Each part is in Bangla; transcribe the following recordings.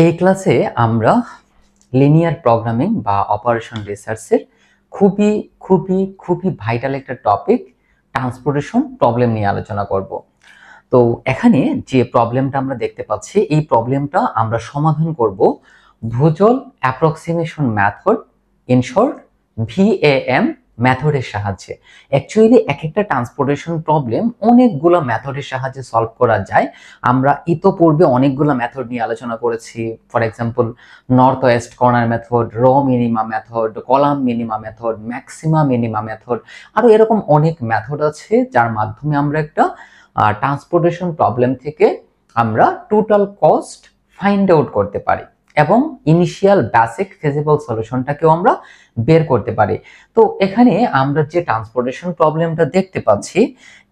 এই ক্লাসে আমরা লিনিয়ার প্রোগ্রামিং বা অপারেশন রিসার্চের খুবই খুবই খুবই ভাইটাল একটা টপিক ট্রান্সপোর্টেশন প্রবলেম নিয়ে আলোচনা করব। তো এখানে যে প্রবলেমটা আমরা দেখতে পাচ্ছি, এই প্রবলেমটা আমরা সমাধান করব ভুজল অ্যাপ্রক্সিমেশন মেথড, ইন শর্ট ভিএএম মেথডের সাহায্যে। অ্যাকচুয়ালি এক একটা ট্রান্সপোর্টেশন প্রবলেম অনেকগুলো মেথডের সাহায্যে সলভ করা যায়। আমরা ইতোপূর্বে অনেকগুলো মেথড নিয়ে আলোচনা করেছি। For example, north west corner method, row minima method, column minima method, maxima minima method, আরো এরকম অনেক মেথড আছে যার মাধ্যমে আমরা একটা ট্রান্সপোর্টেশন প্রবলেম থেকে আমরা টোটাল কস্ট ফাইন্ড আউট করতে পারি এবং ইনিশিয়াল বেসিক ফিজিবল সলিউশনটাকেও আমরা বের করতে পারি। তো এখানে আমরা যে ট্রান্সপোর্টেশন প্রবলেমটা দেখতে পাচ্ছি,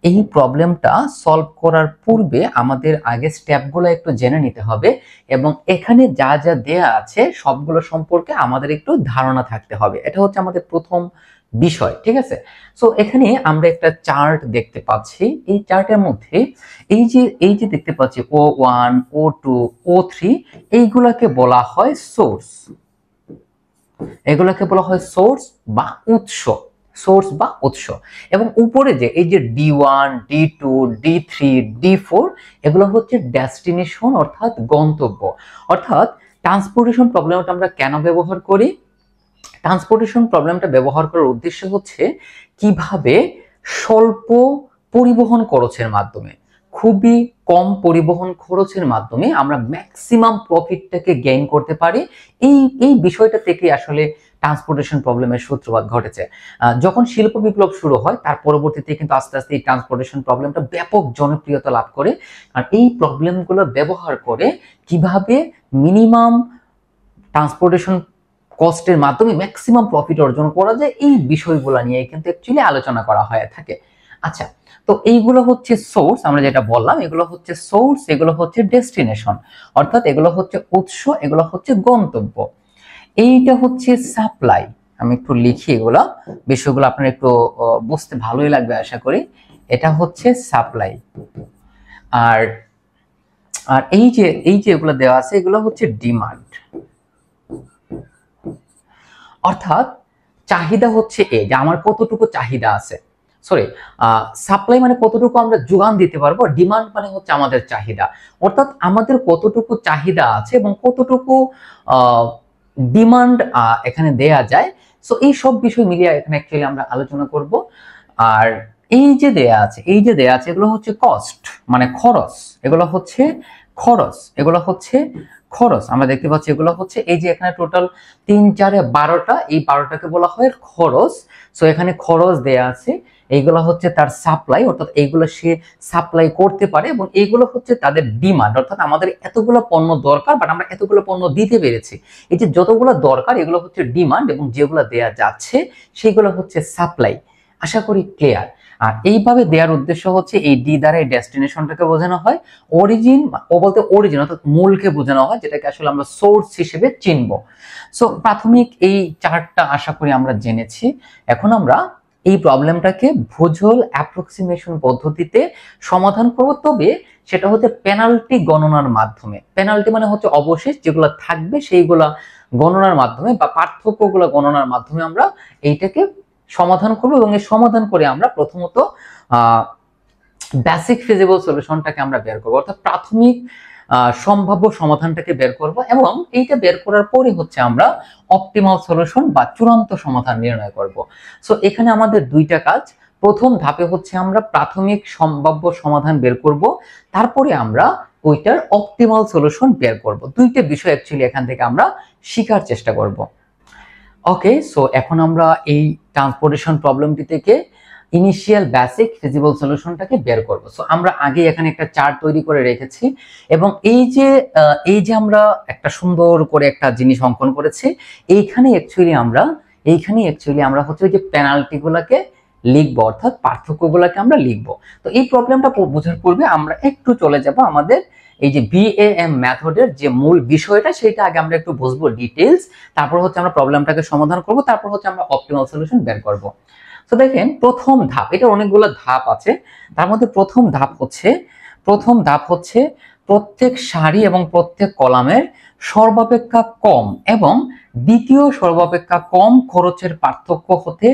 এই প্রবলেমটা সলভ করার পূর্বে আমাদের আগে স্টেপগুলো একটু জেনে নিতে হবে এবং এখানে যা যা দেয়া আছে সবগুলো সম্পর্কে আমাদের একটু ধারণা থাকতে হবে। এটা হচ্ছে আমাদের প্রথম বিষয়, ঠিক আছে? সো এখানে আমরা একটা চার্ট দেখতে পাচ্ছি। এই চার্টের মধ্যে এই যে দেখতে পাচ্ছি O1, O2, O3, এইগুলাকে বলা হয় সোর্স। এগুলোকে বলা হয় সোর্স বা উৎস, সোর্স বা উৎস। এবং উপরে যে এই যে D1, D2, D3, D4, এগুলো হচ্ছে ডেস্টিনেশন অর্থাৎ গন্তব্য। অর্থাৎ ট্রান্সপোর্টেশন প্রবলেমটা আমরা কেন ব্যবহার করি? ট্রান্সপোর্টেশন প্রবলেমটা ব্যবহার করার উদ্দেশ্য হচ্ছে কিভাবে স্বল্প পরিবহন খরচের মাধ্যমে, খুবই কম পরিবহন খরচের মাধ্যমে আমরা ম্যাক্সিমাম প্রফিটটাকে গেইন করতে পারি। এই বিষয়টা থেকে আসলে ট্রান্সপোর্টেশন প্রবলেমের সূত্রপাত ঘটেছে। যখন শিল্প বিপ্লব শুরু হয় তার পরবর্তীতে কিন্তু আস্তে আস্তে এই ট্রান্সপোর্টেশন প্রবলেমটা ব্যাপক জনপ্রিয়তা লাভ করে। আর এই প্রবলেমগুলো ব্যবহার করে কিভাবে মিনিমাম ট্রান্সপোর্টেশন কস্টের মাধ্যমে ম্যাক্সিমাম প্রফিট অর্জন করা যায়, এই বিষয়গুলো নিয়ে কিন্তু অ্যাকচুয়ালি আলোচনা করা হয়ে থাকে। আচ্ছা, তো এইগুলো হচ্ছে সোর্স, আমরা যেটা বললাম এগুলো হচ্ছে সোর্স, এগুলো হচ্ছে ডেস্টিনেশন, অর্থাৎ এগুলো হচ্ছে উৎস, এগুলো হচ্ছে গন্তব্য। এইটা হচ্ছে সাপ্লাই। আমি একটু লিখি এগুলো, বিষয়গুলো আপনার একটু বুঝতে ভালোই লাগবে আশা করি। এটা হচ্ছে সাপ্লাই। আর আর এই যে এগুলো দেওয়া আছে এগুলো হচ্ছে ডিমান্ড। অর্থাৎ চাহিদা হচ্ছে এই যে আমার কতটুকু চাহিদা আছে, সরি, সাপ্লাই মানে কতটুকু আমরা যোগান দিতে পারবো, ডিমান্ড মানে হচ্ছে আমাদের চাহিদা। অর্থাৎ আমাদের কতটুকু চাহিদা আছে এবং কতটুকু ডিমান্ড এখানে দেয়া যায়। সো এই সব বিষয় মিলিয়ে এখানে অ্যাকচুয়ালি আমরা আলোচনা করব। আর এই যে দেয়া আছে এগুলো হচ্ছে কস্ট মানে খরচ, এগুলো হচ্ছে খরচ, এগুলো হচ্ছে খরচ। আমরা দেখতে পাচ্ছি এগুলো হচ্ছে এই যে এখানে টোটাল 3, 4, 12টা, এই 12টাকে বলা হয় খরচ। সো এখানে খরচ দেয়া আছে, এইগুলো হচ্ছে তার সাপ্লাই, অর্থাৎ এইগুলো সে সাপ্লাই করতে পারে এবং এইগুলো হচ্ছে তাদের ডিমান্ড, অর্থাৎ আমাদের এতগুলো পণ্য দরকার বাট আমরা এতগুলো পণ্য দিতে পেরেছি। এই যে যতগুলো দরকার এগুলো হচ্ছে ডিমান্ড এবং যেগুলো দেয়া যাচ্ছে সেগুলো হচ্ছে সাপ্লাই। আশা করি ক্লিয়ার। আর এইভাবে দেওয়ার উদ্দেশ্য হচ্ছে এই ডি দ্বারা এই ডেস্টিনেশনটাকে বোঝানো হয়, অরিজিন ও বলতে অরিজিন অর্থাৎ মূলকে বোঝানো হয়, যেটাকে আসলে আমরা সোর্স হিসেবে চিনব। সো প্রাথমিক এই চার্টটা আশা করি আমরা জেনেছি। এখন আমরা এই প্রবলেমটাকে ভুজল অ্যাপ্রক্সিমেশন পদ্ধতিতে সমাধান করব, তবে সেটা হচ্ছে পেনাল্টি গণনার মাধ্যমে। পেনাল্টি মানে হচ্ছে অবশেষ যেগুলো থাকবে সেইগুলা গণনার মাধ্যমে বা পার্থক্যগুলো গণনার মাধ্যমে আমরা এইটাকে সমাধান করব এবং এই সমাধান করে আমরা প্রথমত বেসিক ফিজিবল সলিউশনটাকে আমরা বের করব, অর্থাৎ প্রাথমিক সম্ভাব্য সমাধানটাকে বের করব এবং এইটা বের করার পরে হচ্ছে আমরা অপটিমাল সলিউশন বা চূড়ান্ত সমাধান নির্ণয় করব। সো এখানে আমাদের দুইটা কাজ। প্রথম ধাপে হচ্ছে আমরা প্রাথমিক সম্ভাব্য সমাধান বের করব, তারপরে আমরা ওইটার অপটিমাল সলিউশন বের করব। দুইটা বিষয় অ্যাকচুয়ালি এখান থেকে আমরা শেখার চেষ্টা করব। ওকে, সো এখন আমরা এই ট্রান্সপোর্টেশন প্রবলেমটি থেকে ইনিশিয়াল বেসিক ফিজিবল সলিউশনটাকে বের করব। সো আমরা আগে এখানে একটা চার্ট তৈরি করে রেখেছি এবং এই যে আমরা একটা সুন্দর করে একটা জিনিস অঙ্কন করেছি, এইখানে অ্যাকচুয়ালি আমরা হচ্ছে ওই যে পেনাল্টিগুলোকে লিখবো, অর্থাৎ পার্থক্যগুলোকে আমরা লিখবো। তো এই প্রবলেমটা বোঝার পূর্বে আমরা একটু চলে যাব আমাদের এই যে ভিএএম মেথডের যে মূল বিষয়টা, সেটা আগে আমরা একটু বুঝবো ডিটেইলস, তারপর হচ্ছে আমরা প্রবলেমটাকে সমাধান করব, তারপর হচ্ছে আমরা অপটিমাল সলিউশন বের করব। তো দেখেন প্রথম ধাপ, এটা অনেকগুলো ধাপ আছে, তার মধ্যে প্রথম ধাপ হচ্ছে প্রত্যেক সারি এবং প্রত্যেক কলামের সর্বাপেক্ষা কম এবং দ্বিতীয় সর্বাপেক্ষা কম খরচের পার্থক্য হতে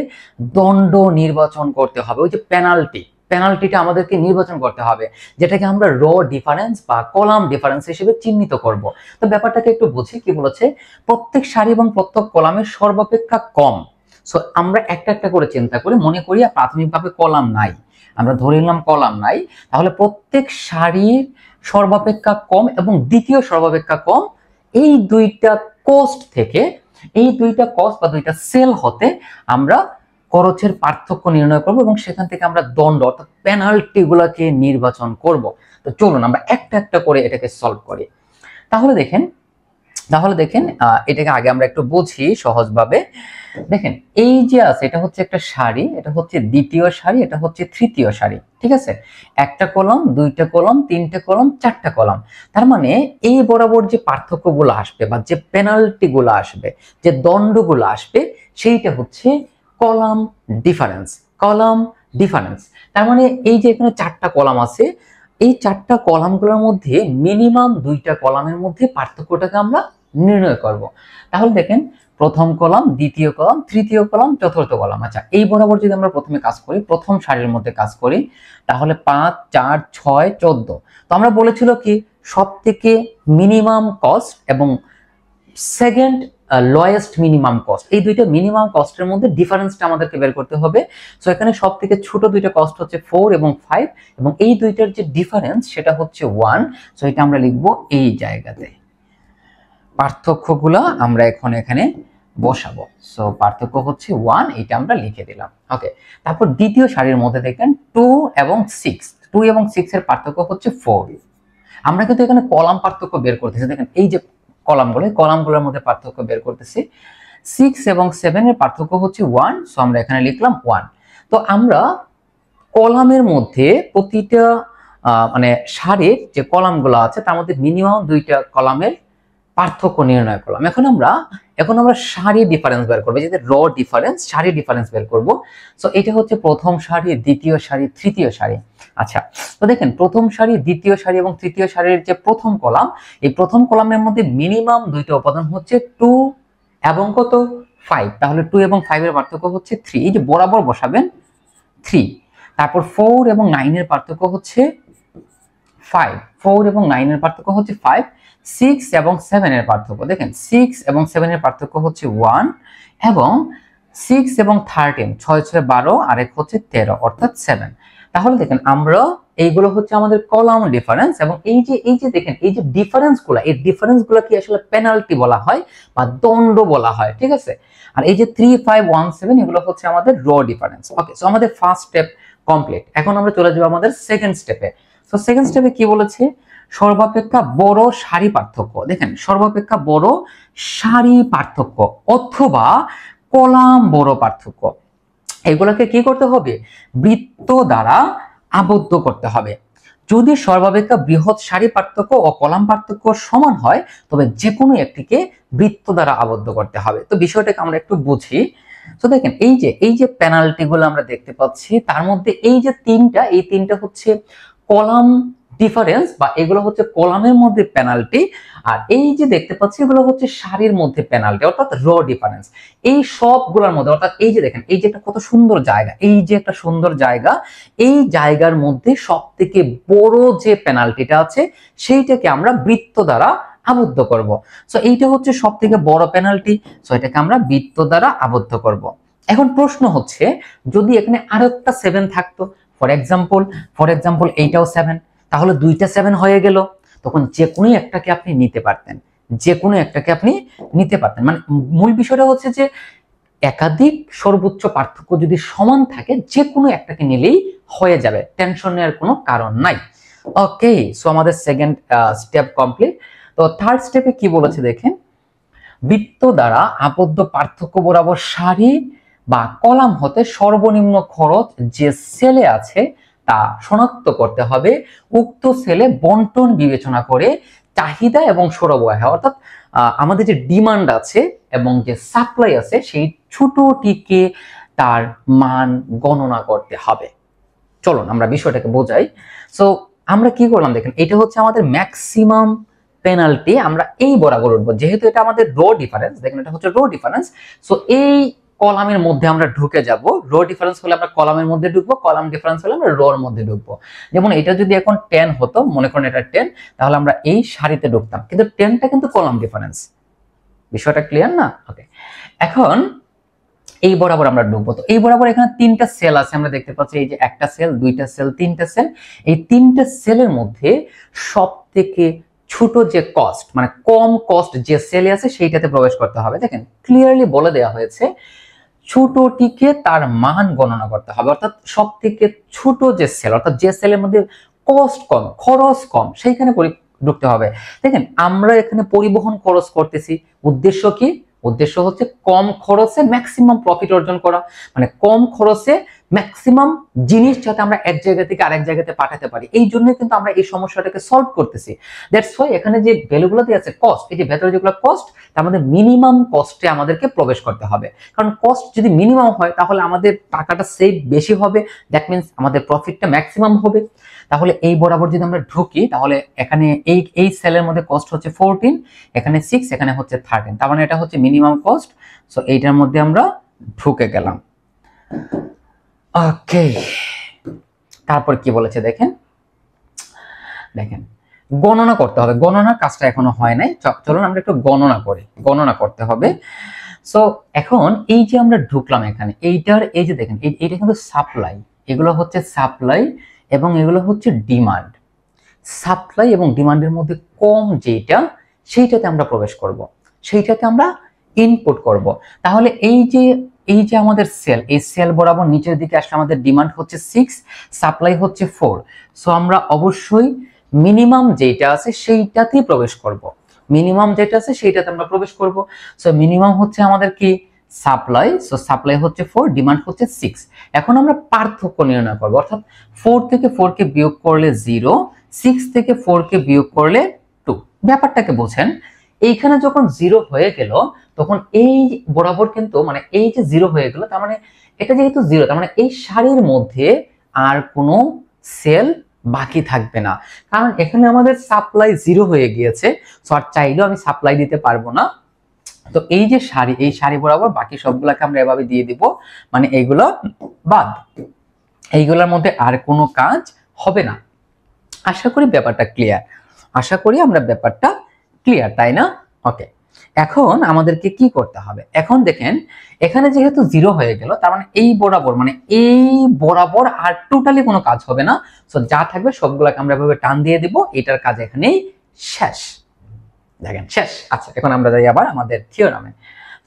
দণ্ড নির্বাচন করতে হবে। ওই যে পেনাল্টিটা আমাদেরকে নির্বাচন করতে হবে, যেটাকে আমরা র ডিফারেন্স বা কলাম ডিফারেন্স হিসেবে চিহ্নিত করব। তো ব্যাপারটাকে একটু বুঝি। কি বলেছে? প্রত্যেক সারি এবং প্রত্যেক কলামের সর্বাপেক্ষা কম। সো আমরা একটা একটা করে চিন্তা করি, মনে করি প্রাথমিকভাবে কলাম নাই, আমরা ধরে নিলাম কলাম নাই, তাহলে প্রত্যেক সারির সর্বাপেক্ষা কম এবং দ্বিতীয় সর্বাপেক্ষা কম, এই দুইটা কস্ট থেকে, এই দুইটা কস্ট বা দুইটা সেল হতে আমরা খরচের পার্থক্য নির্ণয় করব এবং সেখান থেকে আমরা দণ্ড অর্থাৎ পেনাল্টি গুলাকে নির্বাচন করব। তো চলুন আমরা একটা একটা করে এটাকে সলভ করি। তাহলে দেখেন এটাকে আগে আমরা একটু বুঝি সহজভাবে। দেখেন, এই যে আছে এটা হচ্ছে একটা সারি, এটা হচ্ছে দ্বিতীয় সারি, এটা হচ্ছে তৃতীয় সারি, ঠিক আছে? একটা কলাম, দুইটা কলাম, তিনটা কলাম, চারটা কলাম। তার মানে এই বরাবর যে পার্থক্যগুলো আসবে বা যে পেনাল্টি গুলো আসবে, যে দণ্ডগুলো আসবে, সেইটা হচ্ছে কলাম ডিফারেন্স। কলাম ডিফারেন্স তার মানে এই যে এখানে চারটা কলাম আছে, এই চারটা কলামগুলোর মধ্যে মিনিমাম দুইটা কলামের মধ্যে পার্থক্যটাকে আমরা নির্ণয় করব। তাহলে দেখেন, প্রথম কলাম, দ্বিতীয় কলাম, তৃতীয় কলাম, চতুর্থ কলাম। আচ্ছা, এই বরাবর যদি আমরা প্রথমে কাজ করি, প্রথম সারির মধ্যে কাজ করি, তাহলে 5, 4, 6, 14। তো আমরা বলেছিল কি সব থেকে মিনিমাম কস্ট এবং সেকেন্ড লোয়েস্ট মিনিমাম কস্ট, এই দুইটা মিনিমাম কস্টের মধ্যে ডিফারেন্সটা আমাদেরকে বের করতে হবে। সো এখানে সব থেকে ছোট দুইটা কস্ট হচ্ছে 4 এবং 5 এবং এই দুইটার যে ডিফারেন্স সেটা হচ্ছে 1। সো এটা আমরা লিখবো এই জায়গাতে। পার্থক্যগুলো আমরা এখন এখানে বসাবো। সো পার্থক্য হচ্ছে 1, এটা আমরা লিখে দিলাম। ওকে, তারপর দ্বিতীয় সারির মধ্যে দেখেন 2 এবং 6 এর পার্থক্য হচ্ছে 4। আমরা কিন্তু এখানে কলাম পার্থক্য বের করতেছি। দেখেন এই যে কলামগুলোর মধ্যে পার্থক্য বের করতেছি। 6 এবং 7 এর পার্থক্য হচ্ছে 1। সো আমরা এখানে লিখলাম 1। তো আমরা কলামের মধ্যে প্রতিটা মানে সারির যে কলামগুলো আছে তার মধ্যে মিনিমাম দুইটা কলামের পার্থক্য নির্ণয় করলাম। এখন আমরা সারি ডিফারেন্স বের করবো, যেটা র ডিফারেন্স, সারি ডিফারেন্স বের করব। সো এটা হচ্ছে প্রথম সারি, দ্বিতীয় সারি, তৃতীয় সারি। আচ্ছা, তো দেখেন প্রথম সারি, দ্বিতীয় সারি এবং তৃতীয় সারির যে প্রথম কলাম, এই প্রথম কলামের মধ্যে মিনিমাম দুইটা উপাদান হচ্ছে 2 এবং কত 5। তাহলে 2 এবং 5 এর পার্থক্য হচ্ছে 3। এই যে বরাবর বসাবেন 3। তারপর 4 এবং 9 এর পার্থক্য হচ্ছে 5। 4 এবং 9 এর পার্থক্য হচ্ছে 5। 6 এবং 7 এর পার্থক্য দেখেন, 6 এবং 7 এর পার্থক্য হচ্ছে 1 এবং 6 এবং 13, 6 6 12 আর এক হচ্ছে 13 অর্থাৎ 7। তাহলে দেখেন আমরা এইগুলো হচ্ছে আমাদের কলাম ডিফারেন্স এবং এই যে দেখেন এই যে ডিফারেন্সগুলো, এই ডিফারেন্সগুলো কি আসলে পেনাল্টি বলা হয় বা দণ্ড বলা হয়, ঠিক আছে? আর এই যে 3 5 1 7 এগুলো হচ্ছে আমাদের র ডিফারেন্স। ওকে, সো আমাদের ফার্স্ট স্টেপ কমপ্লিট। এখন আমরা চলে যাব আমাদের সেকেন্ড স্টেপে। তো সেকেন্ড স্টেপে কি বলেছে? সর্বাপেক্ষা বড় সারি পার্থক্য। দেখেন, সর্বাপেক্ষা বড় সারি পার্থক্য অথবা কলাম বড় পার্থক্য, এগুলোকে কি করতে হবে? বৃত্ত দ্বারা আবদ্ধ করতে হবে। যদি সর্বাপেক্ষা বৃহৎ সারি পার্থক্য ও কলাম পার্থক্য সমান হয়, তবে যে কোনো একটিকে বৃত্ত দ্বারা আবদ্ধ করতে হবে। তো বিষয়টাকে আমরা একটু বুঝি। তো দেখেন এই যে পেনাল্টি গুলো আমরা দেখতে পাচ্ছি, তার মধ্যে এই যে এই তিনটা হচ্ছে কলাম ডিফারেন্স বা এগুলো হচ্ছে কলামের মধ্যে পেনাল্টি, আর এই যে দেখতে পাচ্ছি এগুলো হচ্ছে সারির মধ্যে পেনাল্টি অর্থাৎ র ডিফারেন্স। এই সবগুলোর মধ্যে অর্থাৎ এই যে দেখেন এই যে একটা কত সুন্দর জায়গা, এই যে একটা সুন্দর জায়গা, এই জায়গার মধ্যে সব থেকে বড় যে পেনাল্টিটা আছে সেইটাকে আমরা বৃত্ত দ্বারা আবদ্ধ করব। সো এইটা হচ্ছে সব থেকে বড় পেনাল্টি। সো এটাকে আমরা বৃত্ত দ্বারা আবদ্ধ করব। এখন প্রশ্ন হচ্ছে, যদি এখানে আরো একটা 7 থাকতো, ফর এক্সাম্পল এইটাও 7, তাহলে দুইটা 7 হয়ে গেল, তখন যে কোনো একটাকে আপনি নিতে পারতেন, মানে মূল বিষয়টা হচ্ছে যে একাধিক সর্বোচ্চ পার্থক্য যদি সমান থাকে, যে কোনো একটাকে নিলেই হয়ে যাবে, টেনশন নেওয়ার কোনো কারণ নাই। ওকে, সো আমাদের সেকেন্ড স্টেপ কমপ্লিট। তো থার্ড স্টেপে কি বলেছে দেখেন, বৃত্ত দ্বারা আবদ্ধ পার্থক্য বরাবর সারি বা কলাম হতে সর্বনিম্ন খরচ যে সেলে আছে তা শনাক্ত করতে হবে। উক্ত সেলে বন্টন বিবেচনা করে চাহিদা এবং সরবরাহ অর্থাৎ আমাদের যে ডিমান্ড আছে এবং যে সাপ্লাই আছে সেই ছোটটিকে তার মান গণনা করতে হবে। চলুন আমরা বিষয়টাকে বোঝাই। সো আমরা কি করলাম দেখেন, এটা হচ্ছে আমাদের ম্যাক্সিমাম পেনাল্টি, আমরা এই বরাবর উঠবো, যেহেতু এটা আমাদের রো ডিফারেন্স, দেখেন এটা হচ্ছে রো ডিফারেন্স। সো এই কলামের মধ্যে আমরা ঢুকে যাব, রো ডিফারেন্স হলে আমরা কলামের মধ্যে ঢুকবো, কলাম ডিফারেন্স হলে আমরা রোর মধ্যে ঢুকবো। যেমন এটা যদি এখন 10 হতো, মনে করেন এটা 10, তাহলে আমরা এই সারিতে ঢুকতাম, কিন্তু 10টা কিন্তু কলাম ডিফারেন্স। বিষয়টা ক্লিয়ার না? ওকে, এখন এই বরাবর আমরা ঢুকবো। তো এই বরাবর এখানে 3টা সেল আছে, আমরা দেখতে পাচ্ছি এই যে একটা সেল, 2টা সেল, 3টা সেল। এই 3টা সেলের মধ্যে সবথেকে ছোট যে কস্ট, মানে কম কস্ট যে সেলে আছে সেইটাতে প্রবেশ করতে হবে। দেখেন ক্লিয়ারলি বলে দেওয়া হয়েছে ছোটটিকে তার মান গণনা করতে হবে, অর্থাৎ সবথেকে ছোট যে সেল, অর্থাৎ যে সেলের মধ্যে কস্ট কম, খরচ কম, সেইখানে ঢুকতে হবে। দেখেন আমরা এখানে পরিবহন খরচ করতেছি, উদ্দেশ্য কি? উদ্দেশ্য হচ্ছে কম খরচে ম্যাক্সিমাম প্রফিট অর্জন করা, মানে কম খরচে ম্যাক্সিমাম জিনিস যাতে আমরা এক জায়গা থেকে আরেক জায়গাতে পাঠাতে পারি, এই জন্য কিন্তু আমরা এই সমস্যাটাকে সলভ করতেছি। দ্যাটস ওয়াই এখানে যে ভ্যালুগুলো দিয়ে আছে কস্ট, এই যে ভেতরে যেগুলো কস্ট, তার মধ্যে মিনিমাম কস্টে আমাদেরকে প্রবেশ করতে হবে। কারণ কস্ট যদি মিনিমাম হয় তাহলে আমাদের টাকাটা সেভ বেশি হবে, দ্যাট মিন্স আমাদের প্রফিটটা ম্যাক্সিমাম হবে। তাহলে এই বরাবর যদি আমরা ঢুকি, তাহলে এখানে এই সেলের মধ্যে কস্ট হচ্ছে 14, এখানে 6, এখানে হচ্ছে 13, তার মানে এটা হচ্ছে মিনিমাম কস্ট। সো এইটার মধ্যে আমরা ঢুকে গেলাম। ওকে, তারপর কি বলেছে দেখেন, দেখেন গণনা করতে হবে। গণনার কাজটা এখনো হয় নাই, চলুন আমরা একটু গণনা করি, গণনা করতে হবে। সো এখন এই যে আমরা ঢুকলাম এখানে, এইটার এই যে দেখেন এইটা কিন্তু সাপ্লাই, এগুলো হচ্ছে সাপ্লাই এবং এগুলো হচ্ছে ডিমান্ড। সাপ্লাই এবং ডিমান্ডের মধ্যে কম যেটা, সেইটাতে আমরা প্রবেশ করব, সেইটাতে আমরা ইনপুট করব। তাহলে এই যে আমাদের সেল, এই সেল বরাবর নিচের দিকে আসলে আমাদের ডিমান্ড হচ্ছে 6, সাপ্লাই হচ্ছে 4। সো আমরা অবশ্যই মিনিমাম যেটা আছে সেইটাতেই প্রবেশ করব, মিনিমাম যেটা আছে সেইটাতে আমরা প্রবেশ করব। সো মিনিমাম হচ্ছে আমাদের কি? সাপ্লাই। সো সাপ্লাই হচ্ছে 4, ডিমান্ড হচ্ছে 6। এখন আমরা পার্থক্য নির্ণয় করব, অর্থাৎ 4 থেকে 4 কে বিয়োগ করলে 0, 6 থেকে 4 কে বিয়োগ করলে 2। ব্যাপারটাকে বোঝেন, এইখানে যখন 0 হয়ে গেল তখন এই বরাবর কিন্তু, মানে এই যে 0 হয়ে গেল, তার মানে এটা যেহেতু 0, তার মানে এই সারির মধ্যে আর কোনো সেল বাকি থাকবে না, কারণ এখানে আমাদের সাপ্লাই 0 হয়ে গিয়েছে। সো আর চাইলেও আমি সাপ্লাই দিতে পারবো না। তো এই যে সারি, এই সারি বরাবর বাকি সবগুলোকে আমরা এভাবে দিয়ে দিব, মানে এইগুলো বাদ, এইগুলোর মধ্যে আর কোনো কাজ হবে না। আশা করি ব্যাপারটা ক্লিয়ার, আশা করি আমরা ব্যাপারটা ক্লিয়ার, তাই না? ওকে, এখন আমাদেরকে কি করতে হবে? এখন দেখেন এখানে যেহেতু 0 হয়ে গেল, তার মানে এই বরাবর, মানে এই বরাবর আর টোটালি কোনো কাজ হবে না। সো যা থাকবে সবগুলোকে আমরা এভাবে টান দিয়ে দিব, এটার কাজ এখানেই শেষ। দেখেন শেষ। আচ্ছা, এখন আমরা যাই আবার আমাদের থিওরামে।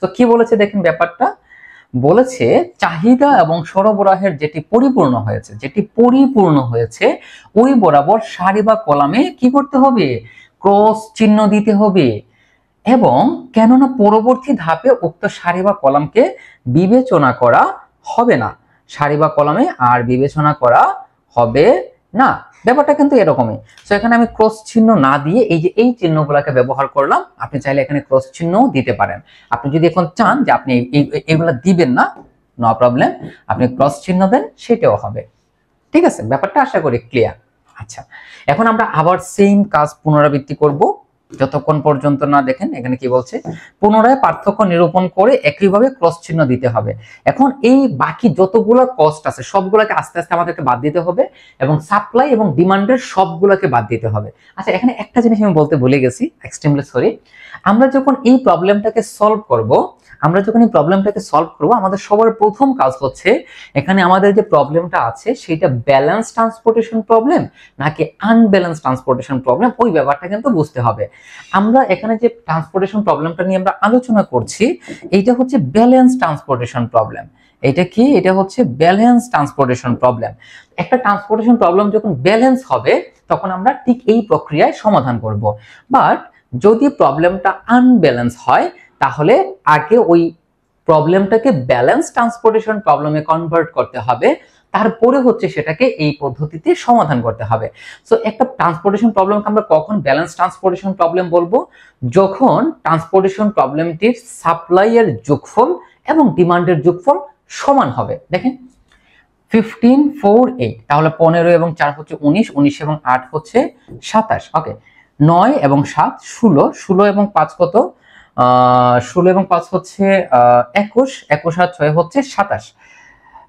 তো কি বলেছে দেখেন, ব্যাপারটা বলেছে চাহিদা এবং সরবরাহের যেটি পরিপূর্ণ হয়েছে ওই বরাবর সারি বা কলামে কি করতে হবে? ক্রস চিহ্ন দিতে হবে। এবং কেননা পরবর্তী ধাপে উক্ত সারি বা কলামকে বিবেচনা করা হবে না, সারি বা কলামে আর বিবেচনা করা হবে না। ব্যাপারটা কিন্তু এরকমই। তো এখানে আমি ক্রস চিহ্ন না দিয়ে এই যে এই চিহ্নগুলোকে ব্যবহার করলাম, আপনি চাইলে এখানে ক্রস চিহ্ন দিতে পারেন। আপনি যদি এখন চান যে আপনি এইগুলা দিবেন না, নো প্রবলেম, আপনি ক্রস চিহ্ন দেন, সেটাও হবে। ঠিক আছে, ব্যাপারটা আশা করি ক্লিয়ার। আচ্ছা, এখন আমরা আবার সেম কাজ পুনরাবৃত্তি করব, যতক্ষণ পর্যন্ত না দেখেন এখানে কি বলছে, পুনরায় পার্থক্য নিরূপণ করে একইভাবে ক্রস চিহ্ন দিতে হবে। এখন এই বাকি যতগুলো কস্ট আছে সবগুলোকে আস্তে আস্তে আমাদেরকে বাদ দিতে হবে এবং সাপ্লাই এবং ডিমান্ডের সবগুলোকে বাদ দিতে হবে। আচ্ছা, এখানে একটা জিনিস আমি বলতে ভুলে গেছি, এক্সট্রিমলি সরি। আমরা যখন এই প্রবলেমটাকে সলভ করব, আমাদের সবার প্রথম কাজ হচ্ছে এখানে আমাদের যে প্রবলেমটা আছে সেটা ব্যালেন্স ট্রান্সপোর্টেশন প্রবলেম নাকি আনব্যালেন্স ট্রান্সপোর্টেশন প্রবলেম, ওই ব্যাপারটা কিন্তু বুঝতে হবে। আমরা এখানে যে ট্রান্সপোর্টেশন প্রবলেমটা নিয়ে আমরা আলোচনা করছি, এইটা হচ্ছে ব্যালেন্স ট্রান্সপোর্টেশন প্রবলেম। এটা কি? এটা হচ্ছে ব্যালেন্স ট্রান্সপোর্টেশন প্রবলেম। একটা ট্রান্সপোর্টেশন প্রবলেম যখন ব্যালেন্স হবে তখন আমরা ঠিক এই প্রক্রিয়ায় সমাধান করব। বাট যদি প্রবলেমটা আনব্যালেন্স হয় তাহলে আগে ওই প্রবলেমটাকে ব্যালেন্স ট্রান্সপোর্টেশন প্রবলেমে কনভার্ট করতে হবে, তারপরে হচ্ছে সেটাকে এই পদ্ধতিতে সমাধান করতে হবে। সো একটা ট্রান্সপোর্টেশন প্রবলেমকে আমরা কখন ব্যালেন্স ট্রান্সপোর্টেশন প্রবলেম বলবো? যখন ট্রান্সপোর্টেশন প্রবলেমটির সাপ্লাই এর যোগফল এবং ডিমান্ডের যোগফল সমান হবে। দেখেন 15 4 8, তাহলে 15 এবং 4 হচ্ছে 19, 19 এবং 8 হচ্ছে 27। ওকে, 9 এবং 7 16, 16 এবং 5 কত, 16 এবং 5 হচ্ছে 21, 21 আর 6 হচ্ছে 27।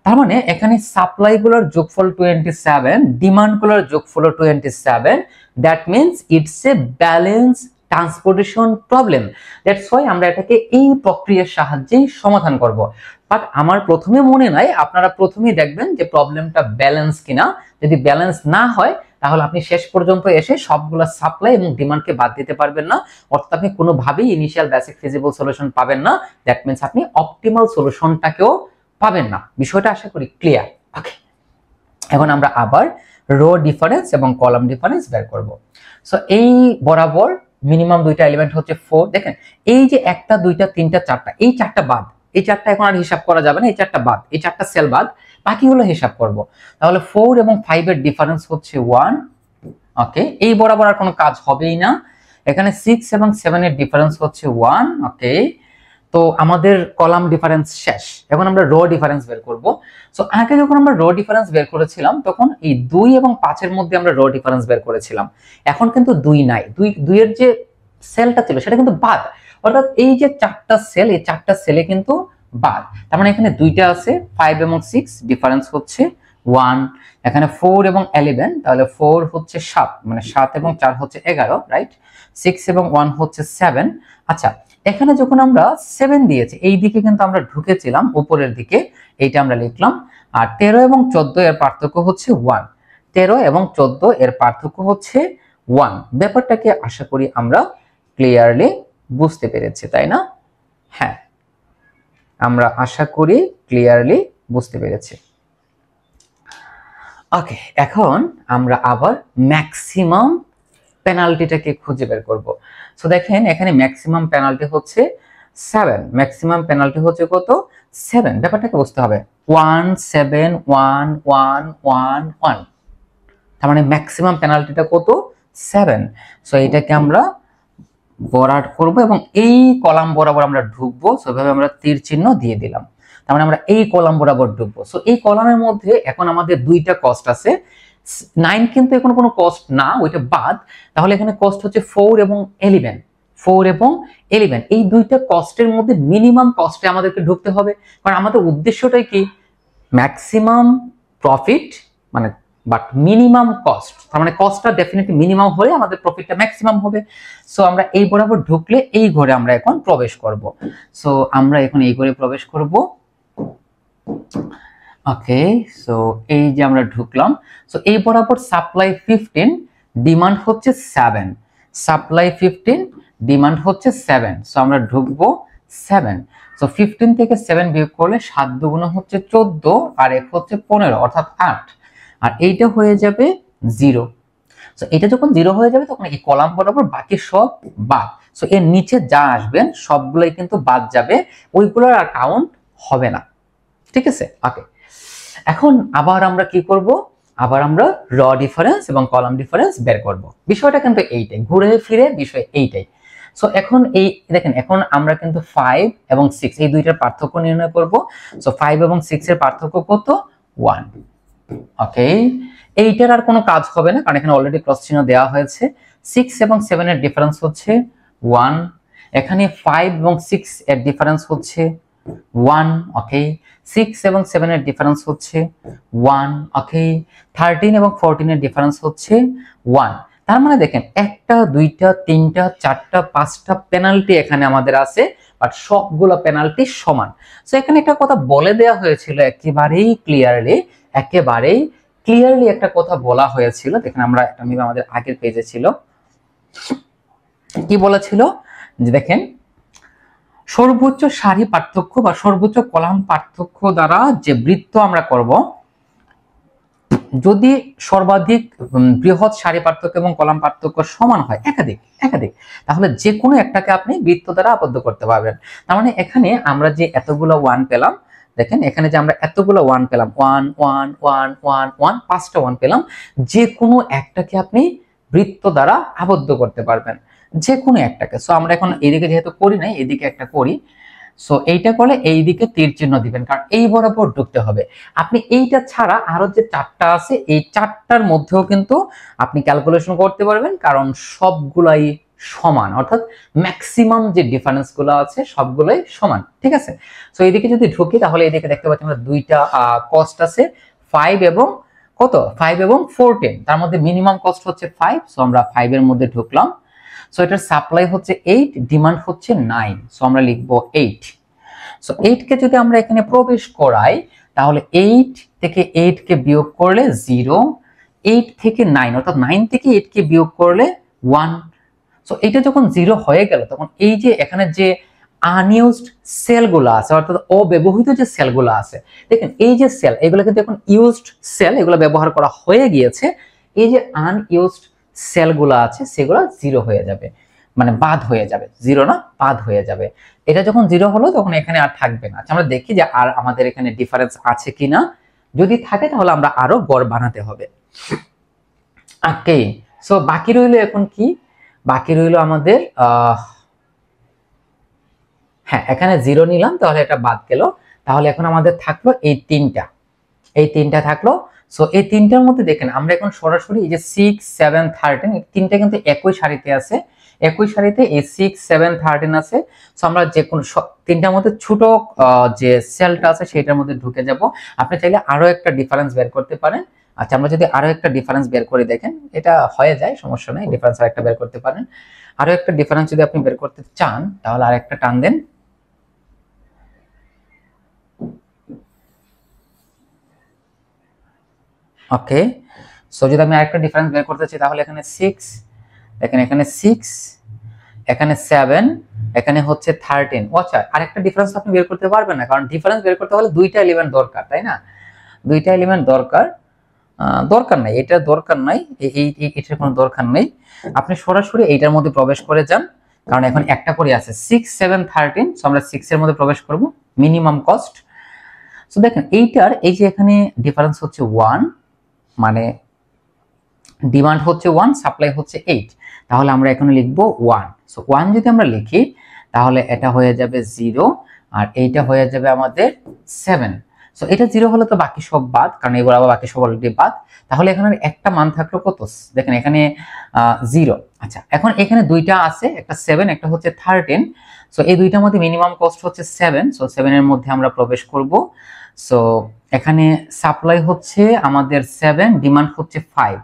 তার মানে এখানে সাপ্লাই গুলোর যোগফল 27, ডিমান্ড গুলোর যোগফল 27, that means it's a balance transportation problem. That's why আমরা এটাকে এই প্রক্রিয়ার সাহায্যে সমাধান করব। বাট আমার প্রথমে মনে নাই, আপনারা প্রথমেই দেখবেন যে প্রবলেমটা ব্যালেন্স কিনা। যদি ব্যালেন্স না হয় তাহলে আপনি শেষ পর্যন্ত এসে সবগুলা সাপ্লাই এবং ডিমান্ডকে বাদ দিতে পারবেন না, অর্থাৎ আপনি কোনোভাবেই ইনিশিয়াল বেসিক ফিজিবল সলিউশন পাবেন না। দ্যাট মিন্স আপনি অপটিমাল সলিউশনটাকেও পাবেন না। বিষয়টা আশা করি ক্লিয়ার। ওকে, এখন আমরা আবার রো ডিফারেন্স এবং কলাম ডিফারেন্স বের করব। সো এই বরাবর মিনিমাম দুইটা এলিমেন্ট হচ্ছে 4। দেখেন এই যে একটা দুইটা তিনটা চারটা, এই চারটা বাদ, এই চারটা এখন আর হিসাব করা যাবে না, এই চারটা বাদ, এই চারটা সেল বাদ, বাকিগুলো হিসাব করব। তাহলে 4 এবং 5 এর ডিফারেন্স হচ্ছে 1। ওকে, এই বরাবর আর কোনো কাজ হবেই না। এখানে 6 এবং 7 এর ডিফারেন্স হচ্ছে 1। ওকে, তো আমাদের কলাম ডিফারেন্স শেষ। এখন আমরা রো ডিফারেন্স বের করব। সো আগে যখন আমরা রো ডিফারেন্স বের করেছিলাম তখন এই 2 এবং 5 এর মধ্যে আমরা রো ডিফারেন্স বের করেছিলাম। এখন কিন্তু 2 নাই, 2 এর যে সেলটা ছিল সেটা কিন্তু বাদ, অর্থাৎ এই যে চারটা সেল, এই চারটা সেলে কিন্তু বাদ। তার মানে এখানে দুইটা আছে, 5 এবং 6 ডিফারেন্স হচ্ছে 1। এখানে 4 এবং 11, তাহলে 4 হচ্ছে 7, মানে 7 এবং 4 হচ্ছে 11, রাইট। 6 এবং 1 হচ্ছে 7। আচ্ছা, এখানে যখন আমরা 7 দিয়েছি এই দিকে কিন্তু আমরা ঢুকেছিলাম উপরের দিকে, এইটা আমরা লিখলাম। আর 13 এবং 14 এর পার্থক্য হচ্ছে 1। 13 এবং 14 এর পার্থক্য হচ্ছে 1। ব্যাপারটাকে আশা করি আমরা ক্লিয়ারলি বুঝতে পেরেছি, তাই না? হ্যাঁ, আমরা আশা করি ক্লিয়ারলি বুঝতে পেরেছি। ওকে, এখন আমরা আবার ম্যাক্সিমাম পেনাল্টিটাকে খুঁজে বের করব। সো দেখেন এখানে ম্যাক্সিমাম পেনাল্টি হচ্ছে 7, ম্যাক্সিমাম পেনাল্টি হচ্ছে কত, 7। ব্যাপারটাকে বুঝতে হবে, 1 7 1 1 1 1, তার মানে ম্যাক্সিমাম পেনাল্টিটা কত, 7। সো এটাকে আমরা বরাট করব এবং এই কলাম বরাবর আমরা ঢুকবো। সো এভাবে আমরা তীর চিহ্ন দিয়ে দিলাম, তার মানে আমরা এই কলাম বরাবর ঢুকবো। সো এই কলামের মধ্যে এখন আমাদের দুইটা কস্ট আছে। 9 কিন্তু এখন কোনো কস্ট না, ওইটা বাদ। তাহলে এখানে কস্ট হচ্ছে 4 এবং 11। 4 এবং 11 এই দুইটা কস্টের মধ্যে মিনিমাম কস্টে আমাদেরকে ঢুকতে হবে, কারণ আমাদের উদ্দেশ্যটাই কি, ম্যাক্সিমাম প্রফিট মানে বাট মিনিমাম কস্ট। তার মানে কস্টটা ডেফিনেটলি মিনিমাম হলে আমাদের প্রফিটটা ম্যাক্সিমাম হবে। সো আমরা এই বরাবর ঢুকলে এই ঘরে আমরা এখন প্রবেশ করব। সো আমরা এখন এই ঘরে প্রবেশ করব। ওকে, সো এই যে আমরা ঢুকলাম। সো এই বরাবর সাপ্লাই 15, ডিমান্ড হচ্ছে 7। সাপ্লাই 15, ডিমান্ড হচ্ছে 7। সো আমরা ঢুকবো 7। সো 15 থেকে 7 বিয়োগ করলে 7 দুগুণ হচ্ছে 14 আর 1 হচ্ছে 15, অর্থাৎ 8। আর এইটা হয়ে যাবে 0। সো এটা যখন 0 হয়ে যাবে তখন এই কলাম বরাবর বাকি সব বাদ। সো এর নিচে যা আসবেন সবগুলোই কিন্তু বাদ যাবে, ওইগুলোর আর কাউন্ট হবে না। ঠিক আছে? ওকে, এখন আবার আমরা কি করব, আবার আমরা র ডিফারেন্স এবং কলাম ডিফারেন্স বের করব। বিষয়টা কিন্তু এইটাই, ঘুরে ফিরে বিষয় এইটাই। সো এখন এই দেখেন, এখন আমরা কিন্তু 5 এবং 6 এই দুইটার পার্থক্য নির্ণয় করব। সো 5 এবং 6 এর পার্থক্য কত, 1। ওকে, এইটার আর কোনো কাজ হবে না কারণ এখানে অলরেডি ক্রস চিহ্ন দেওয়া হয়েছে। 6 এবং 7 এর ডিফারেন্স হচ্ছে 1। এখানে 5 এবং 6 এর ডিফারেন্স হচ্ছে 1। ওকে, 6 এবং 7 এর ডিফারেন্স হচ্ছে 1। ওকে, 13 এবং 14 এর ডিফারেন্স হচ্ছে 1। তার মানে দেখেন একটা দুইটা তিনটা চারটা পাঁচটা পেনাল্টি এখানে আমাদের আছে, বাট সবগুলো পেনাল্টি সমান। সো এখানে একটা কথা বলে দেওয়া হয়েছিল একেবারেই ক্লিয়ারলি একটা কথা বলা হয়েছিল। দেখেন আমরা এটা নিয়ে আমাদের আগের পেজে ছিল, কি বলেছিল যে দেখেন সর্বোচ্চ সারি পার্থক্য বা সর্বোচ্চ কলাম পার্থক্য দ্বারা যে বৃত্ত আমরা করব, যদি সর্বাধিক বৃহৎ সারি পার্থক্য এবং কলাম পার্থক্য সমান হয় একাধিক, তাহলে যে কোনো একটাকে আপনি বৃত্ত দ্বারা আবদ্ধ করতে পারবেন। তার মানে এখানে আমরা যে এতগুলো 1 পেলাম, দেখেন এখানে যে আমরা এতগুলো 1 পেলাম, 1 1 1 1 1, 5টা 1 পেলাম, যে কোনো একটাকে আপনি বৃত্ত দ্বারা আবদ্ধ করতে পারবেন, যে কোনো একটাকে। সো আমরা এখন এদিকে যেহেতু করি নাই, এদিকে একটা করি। সো এইটা করলে এই দিকে তীর চিহ্ন দিবেন, কারণ এই বরাবর ঢুকতে হবে। আপনি এইটা ছাড়া আরো যে চারটা আছে এই চারটার মধ্যেও কিন্তু আপনি ক্যালকুলেশন করতে পারবেন, কারণ সবগুলাই সমান, অর্থাৎ ম্যাক্সিমাম যে ডিফারেন্স গুলো আছে সবগুলাই সমান, ঠিক আছে। সো এইদিকে যদি ঢুকি তাহলে এইদিকে দেখতে পাচ্ছি আমরা দুইটা কস্ট আছে 5 এবং কত 5 এবং 14, তার মধ্যে মিনিমাম কস্ট হচ্ছে 5। সো আমরা 5 এর মধ্যে ঢুকলাম। সো এটার সাপ্লাই হচ্ছে 8, ডিমান্ড হচ্ছে 9। সো আমরা লিখবো 8। সো 8 কে যদি আমরা এখানে প্রবেশ করাই তাহলে 8 থেকে 8 কে বিয়োগ করলে 0, 8 থেকে 9 অর্থাৎ 9 থেকে 8 কে বিয়োগ করলে 1। সো এটা যখন 0 হয়ে গেল তখন এই যে এখানে যে আনইউজড সেলগুলো আছে অর্থাৎ অব্যবহৃত যে সেলগুলো আছে, দেখেন এই যে সেল এগুলো কিন্তু এখন ইউজড সেল, এগুলো ব্যবহার করা হয়ে গিয়েছে। এই যে আনইউজড সেলগুলো আছে সেগুলো 0 হয়ে যাবে, মানে বাদ হয়ে যাবে, 0 না বাদ হয়ে যাবে। এটা যখন 0 হলো তখন এখানে আর থাকবে না। আচ্ছা আমরা দেখি যে আর আমাদের এখানে ডিফারেন্স আছে কিনা, যদি থাকে তাহলে আমরা আরো গড় বানাতে হবে। ওকে, সো বাকি রইলো এখন কি, বাকি রইলো আমাদের হ্যাঁ এখানে 0 নিলাম তাহলে এটা বাদ গেল, তাহলে এখন আমাদের থাকলো এই তিনটা থাকলো। সো এই তিনটার মধ্যে দেখেন আমরা এখন সরাসরি এই যে 6 7 13 এই তিনটা কিন্তু একই সারিতে আছে, একই সারিতে এই 6 7 13 আছে। সো আমরা যে কোন তিনটার মধ্যে ছোট যে সেলটা আছে সেটার মধ্যে ঢুকে যাব। আপনি চাইলে আরো একটা ডিফারেন্স বের করতে পারেন। আচ্ছা আমরা যদি আরো একটা ডিফারেন্স বের করে দেখেন, এটা হয়ে যায় সমস্যা নাই, ডিফারেন্স আরেকটা বের করতে পারেন। আরো একটা ডিফারেন্স যদি আপনি বের করতে চান তাহলে আরেকটা টান দেন। ওকে, সো যদি আমি আরেকটা ডিফারেন্স বের করতে চাই তাহলে এখানে 6, দেখেন এখানে 6, এখানে 7, এখানে হচ্ছে 13। আচ্ছা আরেকটা ডিফারেন্স আপনি বের করতে পারবেন না, কারণ ডিফারেন্স বের করতে হলে দুইটা এলিমেন্ট দরকার, তাই না? দুইটা এলিমেন্ট দরকার, দরকার নাই, এটা দরকার নাই, এটার কোনো দরকার নেই। আপনি সরাসরি এইটার মধ্যে প্রবেশ করে যান, কারণ এখন একটা করে আছে 6 7 13। সো আমরা 6 এর মধ্যে প্রবেশ করব, মিনিমাম কস্ট। সো দেখেন এইটার এই যে এখানে ডিফারেন্স হচ্ছে 1, মানে ডিমান্ড হচ্ছে 1, সাপ্লাই হচ্ছে 8, তাহলে আমরা এখানে লিখবো 1। সো 1 যদি আমরা লিখি তাহলে এটা হয়ে যাবে 0 আর এইটা হয়ে যাবে আমাদের 7। সো এটা 0 হলে তো বাকি সব বাদ, কারণ এবার আবার বাকি সব অলরেডি বাদ, তাহলে এখানে একটা মান থাকলো কত, দেখেন এখানে 0। আচ্ছা এখন এখানে দুইটা আছে, একটা 7 একটা হচ্ছে 13। সো এই দুইটার মধ্যে মিনিমাম কস্ট হচ্ছে 7। সো 7 এর মধ্যে আমরা প্রবেশ করব। সো এখানে সাপ্লাই হচ্ছে আমাদের 7, ডিমান্ড হচ্ছে 5।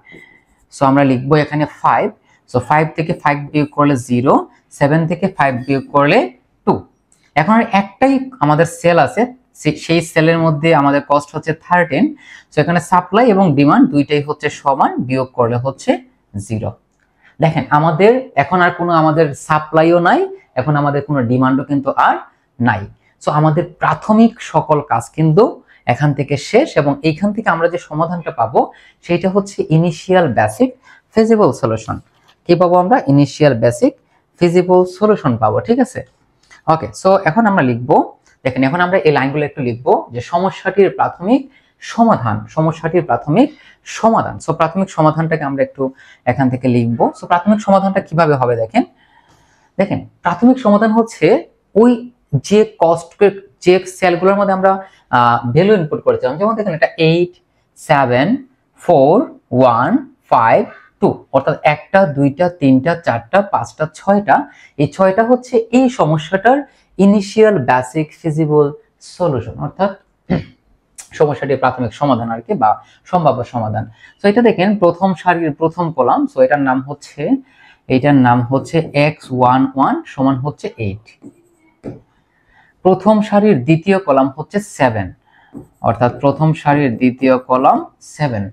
সো আমরা লিখবো এখানে 5। সো 5 থেকে 5 বিয়োগ করলে 0, 7 থেকে 5 বিয়োগ করলে 2। এখন আর একটাই আমাদের সেল আছে, সেই সেলের মধ্যে আমাদের কস্ট হচ্ছে 13। সো এখানে সাপ্লাই এবং ডিমান্ড দুইটাই হচ্ছে সমান, বিয়োগ করলে হচ্ছে 0। দেখেন আমাদের এখন আর কোনো আমাদের সাপ্লাইও নাই, এখন আমাদের কোনো ডিমান্ডও কিন্তু আর নাই। সো আমাদের প্রাথমিক সকল কাজ কিন্তু এখান থেকে শেষ, এবং এইখান থেকে আমরা যে সমাধানটা পাবো সেটা হচ্ছে ইনিশিয়াল বেসিক ফিজিবল সলিউশন। কি পাবো আমরা? ইনিশিয়াল বেসিক ফিজিবল সলিউশন পাবো, ঠিক আছে। ওকে, সো এখন আমরা লিখবো, দেখেন এখন আমরা এই লাইনগুলো একটু লিখবো যে সমস্যাটির প্রাথমিক সমাধান, সমস্যাটির প্রাথমিক সমাধান। সো প্রাথমিক সমাধানটাকে আমরা একটু এখান থেকে লিখবো। সো প্রাথমিক সমাধানটা কিভাবে হবে দেখেন, দেখেন প্রাথমিক সমাধান হচ্ছে ওই যে কস্টের যে সেলগুলোর মধ্যে আমরা ভ্যালু ইনপুট করেছিলাম, যেমন দেখেন এটা 8 7 4 1 5 2, অর্থাৎ একটা দুইটা তিনটা চারটা পাঁচটা ছয়টা, এই ছয়টা হচ্ছে এই সমস্যাটার ইনিশিয়াল বেসিক ফিজিবল সলিউশন, অর্থাৎ সমস্যাটির প্রাথমিক সমাধান আর কি, বা সম্ভাব্য সমাধান। তো এটা দেখেন প্রথম সারির প্রথম কলাম, সো এটার নাম হচ্ছে x11 সমান হচ্ছে 8। প্রথম সারির দ্বিতীয় কলাম হচ্ছে 7, অর্থাৎ প্রথম সারির দ্বিতীয় কলাম 7।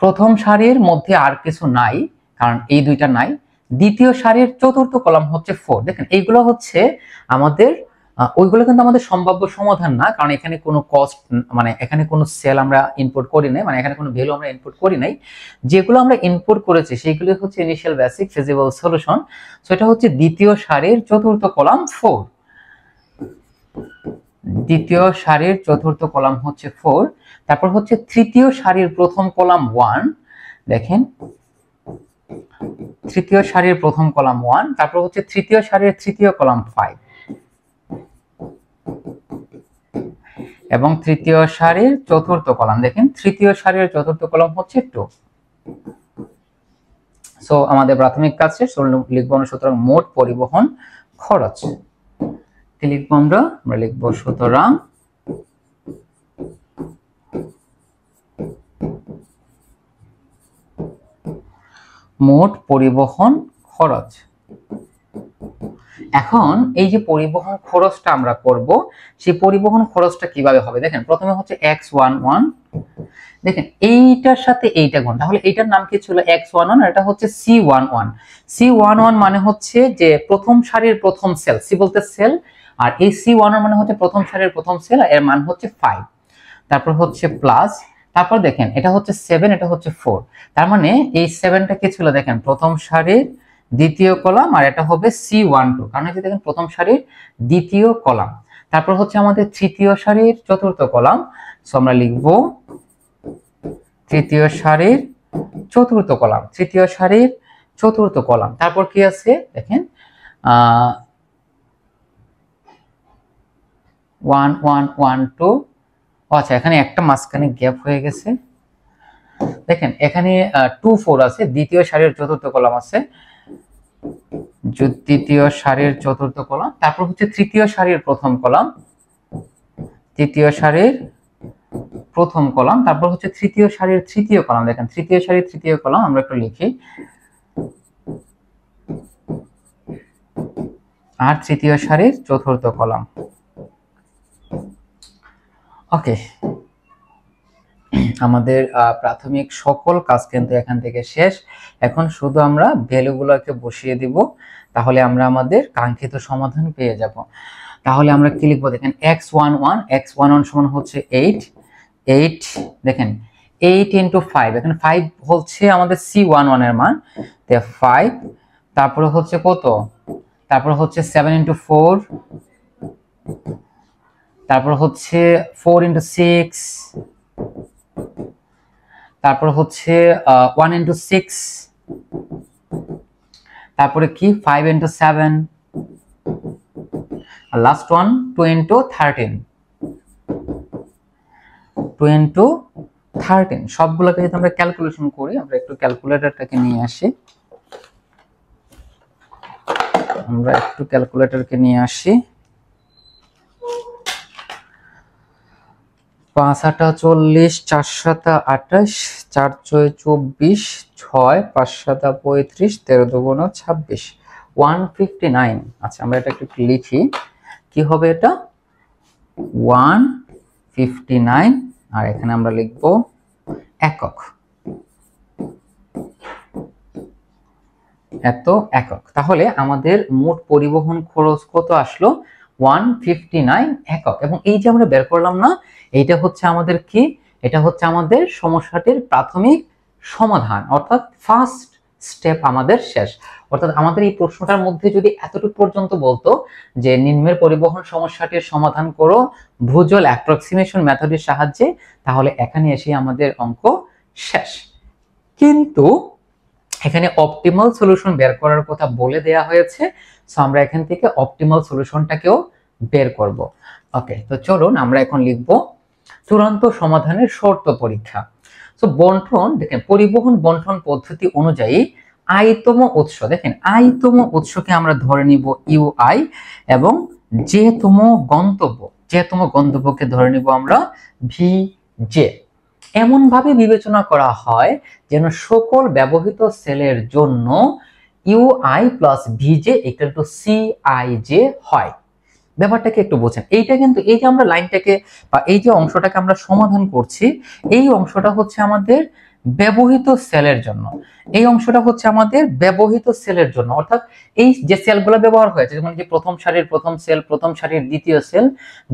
প্রথম সারির মধ্যে আর কিছু নাই, কারণ এই দুইটা নাই। দ্বিতীয় সারির চতুর্থ কলাম হচ্ছে 4। দেখেন এইগুলো হচ্ছে আমাদের ওইগুলো কিন্তু আমাদের সম্ভাব্য সমাধান না, কারণ এখানে কোনো কস্ট মানে এখানে কোনো সেল আমরা ইনপুট করি নাই, মানে এখানে কোনো ভ্যালু আমরা ইনপুট করি নাই। যেগুলো আমরা ইনপুট করেছি সেইগুলো হচ্ছে initial basic feasible solution. So এটা হচ্ছে দ্বিতীয় সারির চতুর্থ কলাম 4। দ্বিতীয় সারির চতুর্থ কলাম হচ্ছে 4। তারপর হচ্ছে তৃতীয় সারির প্রথম কলাম 1। দেখেন তৃতীয় সারির প্রথম কলাম 1, তারপর হচ্ছে তৃতীয় সারির তৃতীয় কলাম 5। এবং তৃতীয় সারির চতুর্থ কলাম। দেখেন তৃতীয় সারির চতুর্থ কলাম হচ্ছে 2। সো আমাদের প্রাথমিক কাজ শেষ। লিখবো আমরা সুতরাং মোট পরিবহন খরচ। কি লিখবো আমরা লিখবো সুতরাং মোট পরিবহন খরচ। এখন এই যে পরিবহন খরচটা আমরা করব, সেই পরিবহন খরচটা কিভাবে হবে দেখেন। প্রথমে হচ্ছে x11, দেখেন এইটার সাথে এইটা গুণ, তাহলে এইটার নাম কি ছিল x11 আর এটা হচ্ছে c11। c11 মানে হচ্ছে যে প্রথম সারির প্রথম সেল, সি বলতে সেল, আর এই c11 মানে হচ্ছে প্রথম সারির প্রথম সেল, এর মান হচ্ছে 5। তারপর হচ্ছে প্লাস, তারপর দেখেন এটা হচ্ছে 7, এটা হচ্ছে 4, তার মানে এই 7টা কি ছিল দেখেন প্রথম সারির দ্বিতীয় কলাম, আর এটা হবে c12 কারণ এই যে দেখেন প্রথম সারির দ্বিতীয় কলাম। তারপর হচ্ছে আমাদের তৃতীয় সারির চতুর্থ কলাম, সো আমরা লিখব তৃতীয় সারির চতুর্থ কলাম, তৃতীয় সারির চতুর্থ কলাম। তারপর কি আছে দেখেন 1 1 1 2, আচ্ছা এখানে একটা মাঝখানে গ্যাপ হয়ে গেছে, দেখেন এখানে 2 4 আছে, দ্বিতীয় সারির চতুর্থ কলাম আছে, তৃতীয় সারির চতুর্থ কলাম। তারপর হচ্ছে তৃতীয় সারির প্রথম কলাম, তৃতীয় সারির প্রথম কলাম। তারপর হচ্ছে তৃতীয় সারির তৃতীয় কলাম, দেখেন তৃতীয় সারির তৃতীয় কলাম আমরা একটু লিখি, আর তৃতীয় সারির চতুর্থ কলাম। ওকে, আমাদের প্রাথমিক সকল কাজ কিন্তু এখান থেকে শেষ। এখন শুধু আমরা ভ্যালুগুলোকে বসিয়ে দিব, তাহলে আমরা আমাদের কাঙ্ক্ষিত সমাধান পেয়ে যাব। তাহলে আমরা কি লিখবো দেখেন x11 সমান হচ্ছে 8 দেখেন 8 × 5, এখানে 5 হচ্ছে আমাদের c11 এর মান, তে 5। তারপরে হচ্ছে কত, তারপর হচ্ছে 7 × 4, তারপর হচ্ছে 4 × 6, তারপর হচ্ছে 1 × 6, তারপরে কি 5 × 7, আর লাস্ট ওয়ান 2 × 13, 2 × 13। সবগুলোকে যদি আমরা ক্যালকুলেশন করি, আমরা একটু ক্যালকুলেটরটাকে নিয়ে আসি, আমরা একটু ক্যালকুলেটরকে নিয়ে আসি। 5 8 40, 4 7 28, 4 6 24, 6 5 7 35, 13 2 26, 159। আচ্ছা আমরা এটা একটু লিখি, কি হবে এটা 159, আর এখানে আমরা লিখব একক, এত একক। তাহলে আমাদের মোট পরিবহন খরচ কত আসলো 159 একক। এবং এই যে আমরা বের করলাম না, এইটা হচ্ছে আমাদের কি, এটা হচ্ছে আমাদের সমস্যাটির প্রাথমিক সমাধান, অর্থাৎ ফার্স্ট স্টেপ আমাদের শেষ। অর্থাৎ আমাদের এই প্রশ্নটার মধ্যে যদি এতটুকু পর্যন্ত বলতো যে নিম্নের পরিবহন সমস্যাটির সমাধান করো ভুজল অ্যাপ্রক্সিমেশন মেথডের সাহায্যে, তাহলে এখানে এসে আমাদের অঙ্ক শেষ। কিন্তু এখানে অপটিমাল সলিউশন বের করার কথা বলে দেয়া হয়েছে, সো আমরা এখান থেকে অপটিমাল সলিউশনটাকেও বের করব। ওকে, তো চলুন আমরা এখন লিখব চূড়ান্ত সমাধানের শর্ত পরীক্ষা। সো বন্টন, দেখেন পরিবহন বন্টন পদ্ধতি অনুযায়ী আইতম উৎস, দেখেন আইতম উৎসকে আমরা ধরে নিব ইউআই, এবং যেতম গন্তব্যকে ধরে নিব আমরা ভিজে। এমন ভাবে বিবেচনা করা হয় যেন সকল ব্যবহৃত সেলের জন্য ইউআই প্লাস ভিজে ইকুয়াল টু সিআইজে হয়। ব্যাপারটাকে একটু বোঝেন। এইটা কিন্তু এই যে আমরা লাইনটাকে বা এই যে অংশটাকে আমরা সমাধান করছি, এই অংশটা হচ্ছে আমাদের ব্যবহৃত সেলের জন্য, এই অংশটা হচ্ছে আমাদের ব্যবহৃত সেলের জন্য। অর্থাৎ এই যে সেলগুলো ব্যবহার হয়েছে, যেমন যে প্রথম সারির প্রথম সেল, প্রথম সারির দ্বিতীয় সেল,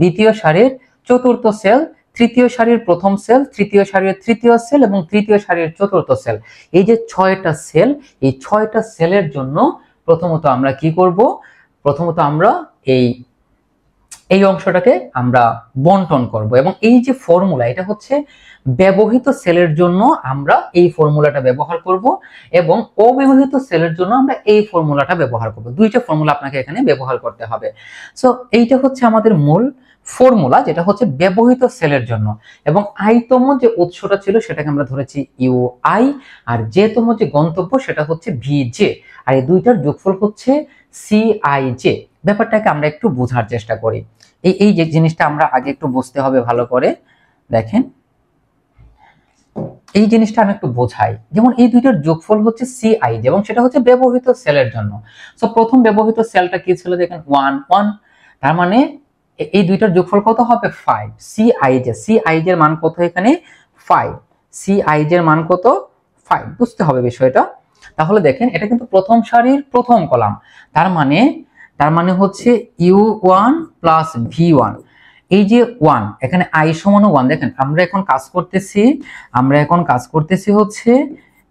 দ্বিতীয় সারির চতুর্থ সেল, তৃতীয় সারির প্রথম সেল, তৃতীয় সারির তৃতীয় সেল এবং তৃতীয় সারির চতুর্থ সেল, এই যে 6টা সেল, এই 6টা সেলের জন্য প্রথমত আমরা কি করব, প্রথমত আমরা এই এই অংশটাকে আমরা বন্টন করব, এবং এই যে ফর্মুলা, এটা হচ্ছে ব্যবহৃত সেলের জন্য আমরা এই ফর্মুলাটা ব্যবহার করব, এবং অব্যবহৃত সেলের জন্য আমরা এই ফর্মুলাটা ব্যবহার করব। দুইটা ফর্মুলা আপনাকে এখানে ব্যবহার করতে হবে। সো এইটা হচ্ছে আমাদের মূল ফর্মুলা, যেটা হচ্ছে ব্যবহৃত সেলের জন্য। এবং আইতম যে উৎসটা ছিল সেটাকে আমরা ধরেছি ইউ আই, আর জেতম যে গন্তব্য সেটা হচ্ছে ভি জে, আর এই দুইটার যোগফল হচ্ছে সি আই জে। ব্যাপারটাকে আমরা একটু বোঝার চেষ্টা করি। এই যে জিনিসটা আমরা আগে একটু বুঝতে হবে ভালো করে। দেখেন, এই জিনিসটা আমি একটু বোঝাই। যেমন এই দুইটার যোগফল হচ্ছে সি আই জে, এবং সেটা হচ্ছে ব্যবহৃত সেলের জন্য। সো প্রথম ব্যবহৃত সেলটা কি ছিল, দেখেন 1 1, তার মানে এই দুইটার যোগফল কত হবে 5। C I J, C I J এর মান কত এখানে 5, সি আই জে এর মান কত 5, বুঝতে হবে বিষয়টা। তাহলে দেখেন, এটা কিন্তু প্রথম সারির প্রথম কলাম, তার মানে হচ্ছে u1 প্লাস v1। এই যে 1, এখানে i সমান 1, দেখেন আমরা এখন কাজ করতেছি হচ্ছে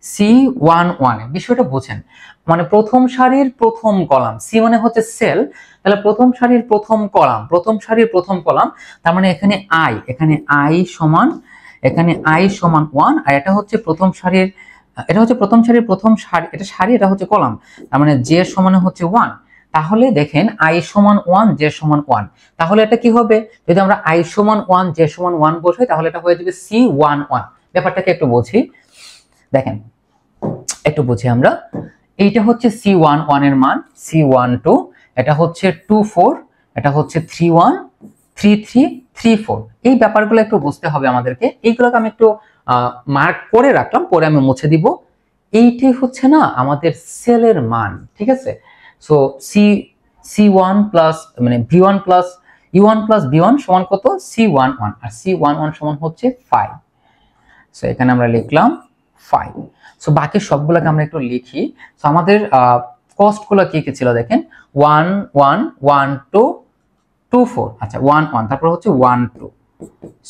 C11 এ। বিষয়টা বুঝেন, মানে প্রথম সারির প্রথম কলাম, সি মানে হচ্ছে সেল, তাহলে প্রথম সারির প্রথম কলাম, তার মানে এখানে i সমান 1, আর এটা হচ্ছে প্রথম সারির এটা সারি, এটা হচ্ছে কলাম, তার মানে j সমান হচ্ছে 1। তাহলে দেখেন i সমান 1, j সমান 1, তাহলে এটা কি হবে, যদি আমরা i সমান 1, j সমান 1 বসাই, তাহলে এটা হয়ে যাবে C11। ব্যাপারটাকে একটু বুঝি, দেখেন একটু বুঝি আমরা। এইটা হচ্ছে C11 এর মান, C12, এটা হচ্ছে 24, এটা হচ্ছে 31, 33, 34। এই ব্যাপারগুলো একটু বুঝতে হবে আমাদেরকে। এইগুলোকে আমি একটু মার্ক করে রাখলাম, পরে আমি মুছে দিব। এইটাই হচ্ছে না আমাদের সেলের মান, ঠিক আছে। সো C1 প্লাস মানে V1 plus U1 plus V1 সমান কত, C11, আর C11 সমান হচ্ছে 5। সো এখানে আমরা লিখলাম 5। সো বাকি সবগুলোকে আমরা একটু লিখি। সো আমাদের কস্টগুলো কি কি ছিল, দেখেন 1 1 1 2 2 4, আচ্ছা 1 1, তারপর হচ্ছে 1 2,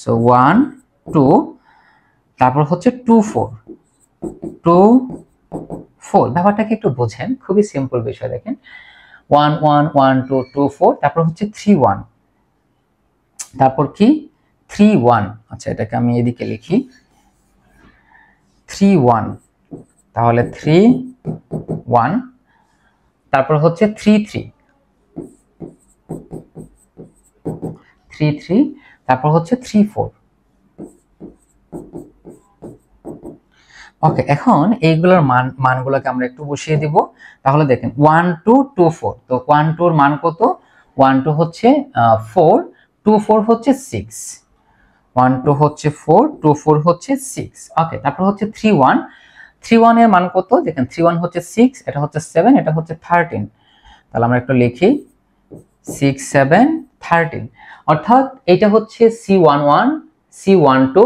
সো 1 2, তারপর হচ্ছে 2 4 2 4। ব্যাপারটাকে একটু বোঝেন, খুবই সিম্পল বিষয়। দেখেন 1 1 1 2 2 4, তারপর হচ্ছে 3 1, তারপর কি 3 1, আচ্ছা এটাকে আমি এদিকে লিখি 3 1, তাহলে 3 1, তারপর হচ্ছে 3 3 3 3, তারপর হচ্ছে 3 4। ওকে, এখন এইগুলোর মানগুলোকে আমরা একটু বসিয়ে দিব। তাহলে দেখেন 1 2 2 4, তো 1 2 এর মান কত, 1 2 হচ্ছে 4, 2 4 হচ্ছে 6, 1 2 হচ্ছে 4, 2 4 হচ্ছে 6। ওকে, তারপর হচ্ছে 3 1, 3 1 এর মান কত, দেখেন 3 1 হচ্ছে 6, এটা হচ্ছে 7, এটা হচ্ছে 13। তাহলে আমরা একটু লিখি 6 7 13, অর্থাৎ এটা হচ্ছে C11 C12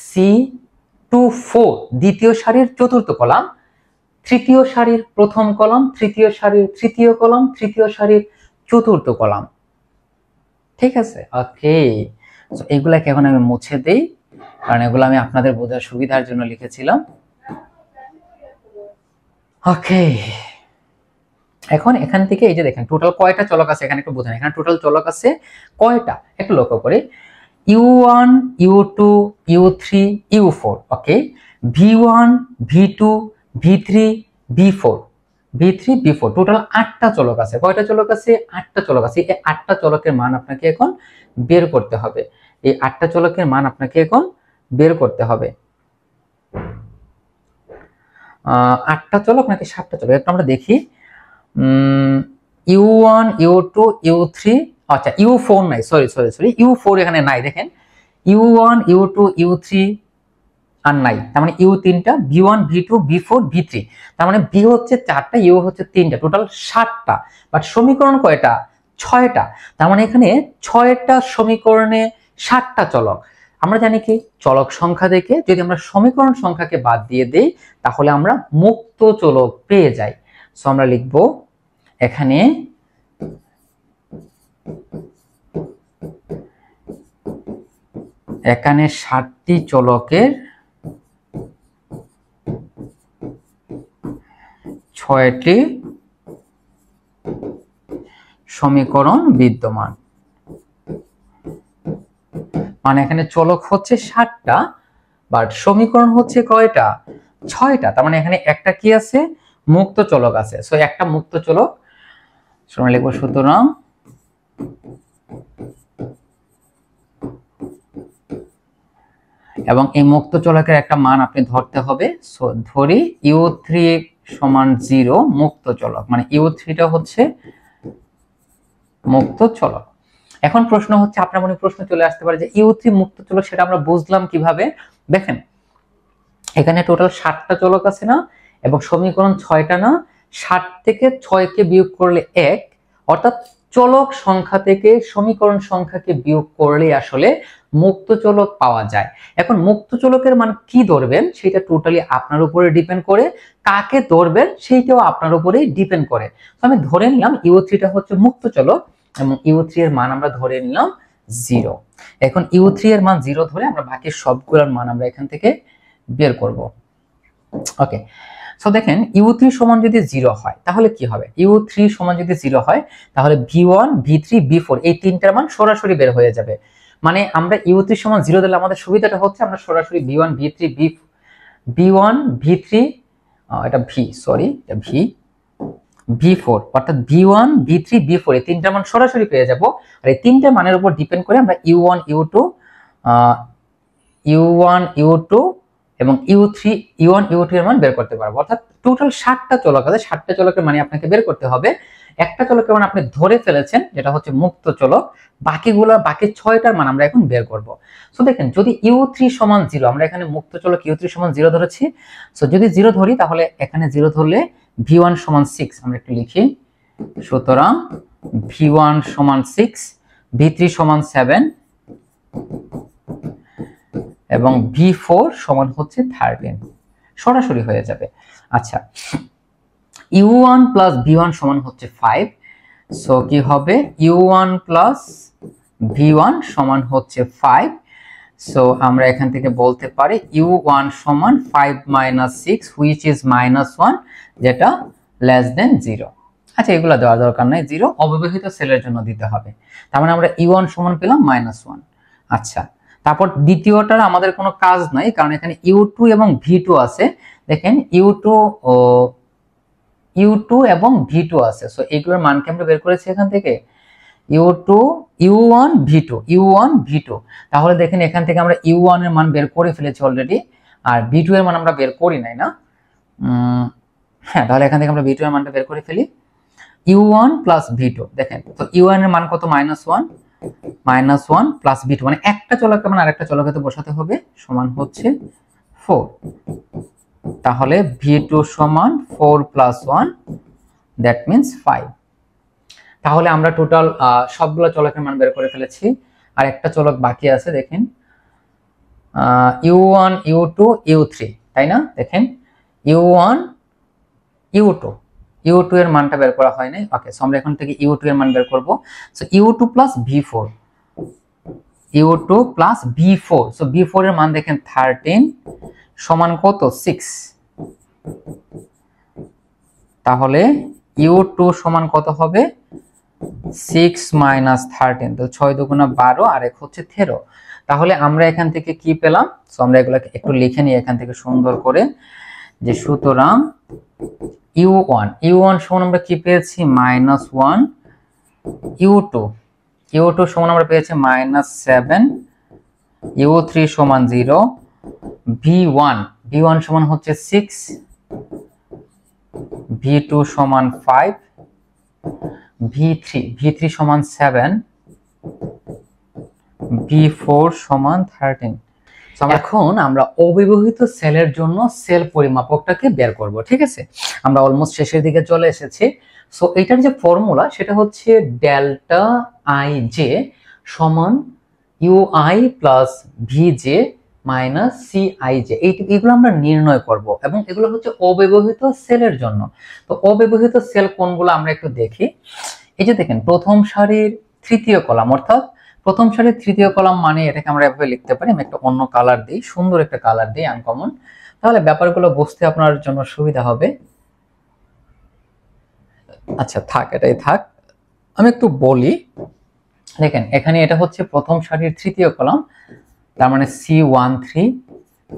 C24 দ্বিতীয় সারির চতুর্থ কলাম, তৃতীয় সারির প্রথম কলাম, তৃতীয় সারির তৃতীয় কলাম, তৃতীয় সারির চতুর্থ কলাম, ঠিক আছে। ওকে, সো এইগুলাকে এখন আমি মুছে দেই, কারণ এগুলো আমি আপনাদের বোঝার সুবিধার জন্য লিখেছিলাম। ওকে, এখন এখান থেকে এই যে দেখেন টোটাল কয়টা চলক আছে, এখানে একটু বোঝেন, এখানে টোটাল চলক আছে কয়টা একটু লক্ষ্য করে, u1 u2 u3 u4। ওকে, v1 v2 v3 v4 v3 v4, total 8টা চলক আছে। কয়টা চলক আছে, 8টা চলক আছে। এই 8টা চলকের মান আপনাকে এখন বের করতে হবে, এই 8টা চলকের মান আপনাকে এখন বের করতে হবে। 8টা চলক নাকি 7টা চলক, একটু আমরা দেখি। u1 u2 u3, আচ্ছা u4 নাই, সরি u4 এখানে নাই। দেখেন u1 u2 u3 আর নাই, তার মানে u3টা, v1 v2 v4 v3, তার মানে v হচ্ছে 4টা, u হচ্ছে 3টা, টোটাল 7টা। বাট সমীকরণ কয়টা, 6টা। তার মানে এখানে 6টা সমীকরণে 7টা চলক। আমরা জানি কি, চলক সংখ্যা দেখে যদি আমরা সমীকরণ সংখ্যাকে বাদ দিয়ে দেই, তাহলে আমরা মুক্ত চলক পেয়ে যাই। সো আমরা লিখব এখানে এখানে 7টি চলকের 6টি সমীকরণ বিদ্যমান। মানে এখানে চলক হচ্ছে 7টা, বাট সমীকরণ হচ্ছে কয়টা? 6টা। তার মানে এখানে একটা কি আছে? মুক্ত চলক আছে। সো একটা মুক্ত চলক, আমরা লিখবো সুতরাং এবং এই মুক্ত চলকের একটা মান আপনি ধরতে হবে। সো ধরি u3 সমান 0 মুক্ত চলক, মানে u3 টা হচ্ছে মুক্ত চলক। এখন প্রশ্ন হচ্ছে, আপনার মনে প্রশ্ন চলে আসতে পারে যে u3 মুক্ত চলক সেটা আমরা বুঝলাম কিভাবে? দেখেন এখানে টোটাল 7টা চলক আছে না, এবং সমীকরণ 6টা না। 7 থেকে 6 কে বিয়োগ করলে 1, অর্থাৎ চলক সংখ্যা থেকে সমীকরণ সংখ্যাকে বিয়োগ করলে আসলে মুক্ত চলক পাওয়া যায়। এখন মুক্ত চলকের মান কি ধরবেন সেটা টোটালি আপনার উপরে ডিপেন্ড করে, কাকে ধরবেন সেইটাও আপনার উপরেই ডিপেন্ড করে। তো আমি ধরে নিলাম u3 টা হচ্ছে মুক্ত চলক এবং u3 এর মান আমরা ধরে নিলাম 0। এখন u3 এর মান 0 ধরে আমরা বাকি সবগুলোর মান আমরা এখান থেকে বের করব। ওকে, সো দেখেন u3 সমান যদি 0 হয় তাহলে কি হবে? u3 সমান যদি 0 হয় তাহলে v1 v3 v4 এই তিনটার মান সরাসরি বের হয়ে যাবে। মানে আমরা u3 সমান 0 দিলে আমাদের সুবিধাটা হচ্ছে আমরা সরাসরি v1 v3 v1 v3 এটা v, সরি এটা v v4, অর্থাৎ v1 v3 v4 এই তিনটার মান সরাসরি পেয়ে যাব। আর এই তিনটা মানের উপর ডিপেন্ড করে আমরা u1 u2 এবং u1 u2 এর মান বের করতে পারবো। অর্থাৎ টোটাল 7টা চলক আছে, 7টা চলকের মানে আপনাকে বের করতে হবে। একটা চলকের মান আপনি ধরে ফেলেছেন যেটা হচ্ছে মুক্ত চলক, বাকি 6টার মান আমরা এখন বের করব। সো দেখেন যদি u3 সমান 0, আমরা এখানে মুক্ত চলক u3 সমান 0 ধরেছি। সো যদি 0 ধরি তাহলে এখানে 0 ধরলে v1 সমান 6, আমরা একটু লিখি। সুতরাং v1 সমান 6, v3 সমান 7 এবং v4 সমান হচ্ছে 13, সরাসরি হয়ে যাবে। আচ্ছা, u1 প্লাস v1 সমান হচ্ছে 5। সো কি হবে? u1 প্লাস v1 সমান হচ্ছে 5। সো আমরা এখান থেকে বলতে পারি u1 সমান 5 মাইনাস 6 হুইচ ইজ -1, যেটা লেস দেন 0। আচ্ছা, এগুলো দেওয়ার দরকার নাই, 0 অব্যবহৃত সেলের জন্য দিতে হবে। তার মানে আমরা u1 সমান পেলাম -1। আচ্ছা, তারপর দ্বিতীয়টার আমাদের কোনো কাজ নাই, কারণ এখানে u2 এবং v2 আছে। দেখেন u2 এবং v2 আছে। সো এইগুলোর মানকে আমরা বের করেছি এখান থেকে u1 v2। তাহলে দেখেন এখান থেকে আমরা u1 এর মান বের করে ফেলেছি অলরেডি, আর v2 এর মান আমরা বের করি নাই না। হ্যাঁ, তাহলে এখান থেকে আমরা v2 এর মানটা বের করে ফেলি। u1 প্লাস v2, দেখেন তো u1 এর মান কত? -1 প্লাস v2, মানে একটা চলকের মান আরেকটা চলকে তো বসাতে হবে, সমান হচ্ছে 4। তাহলে v2 সমান 4 প্লাস 1, দ্যাট মিন্স 5। তাহলে আমরা টোটাল সবগুলো চলকের মান বের করে ফেলেছি। আর একটা চলক বাকি আছে, দেখেন u1 u2 u3, তাই না? দেখেন u1 u2 এর মানটা বের করা হয় নাই। ওকে, সো আমরা এখন থেকে u2 এর মান বের করব। So u2 plus v4, so v4 এর মান দেখেন 13 সমান কত? 6। তাহলে u2 সমান কত হবে? 6 মাইনাস 13, তো 6 দুগুণা 12 আর 1 হচ্ছে 13। তাহলে আমরা এখান থেকে কি পেলাম? সো আমরা এগুলোকে একটু লিখে নিই এখান থেকে সুন্দর করে, যে সুতরাং u1 সমান আমরা কি পেয়েছি? -1। u2 সমান আমরা পেয়েছি -7। u3 সমান 0। v1 সমান হচ্ছে 6। v2 সমান 5। v3 সমান 7। v4 সমান 13। এখন আমরা অব্যবহৃত সেলের জন্য সেল পরিমাপকটাকে বের করব, ঠিক আছে? আমরা অলমোস্ট শেষের দিকে চলে এসেছি। সো এটার যে ফর্মুলা সেটা হচ্ছে ডেল্টা ij সমান ui plus vj minus cij। এইগুলো আমরা নির্ণয় করব এবং এগুলো হচ্ছে অব্যবহৃত সেলের জন্য। তো অব্যবহৃত সেল কোনগুলো আমরা একটু দেখি। এই যে দেখেন প্রথম সারির তৃতীয় কলাম, অর্থাৎ প্রথম সারির তৃতীয় কলাম মানে এটাকে আমরা এভাবে লিখতে পারি। আমি একটা অন্য কালার দিই, সুন্দর একটা কালার দিই আনকমন, তাহলে ব্যাপারগুলো বুঝতে আপনার জন্য সুবিধা হবে। আচ্ছা থাক, এটাই থাক। আমি একটু বলি, দেখেন এখানে এটা হচ্ছে প্রথম সারির তৃতীয় কলাম, তার মানে C13,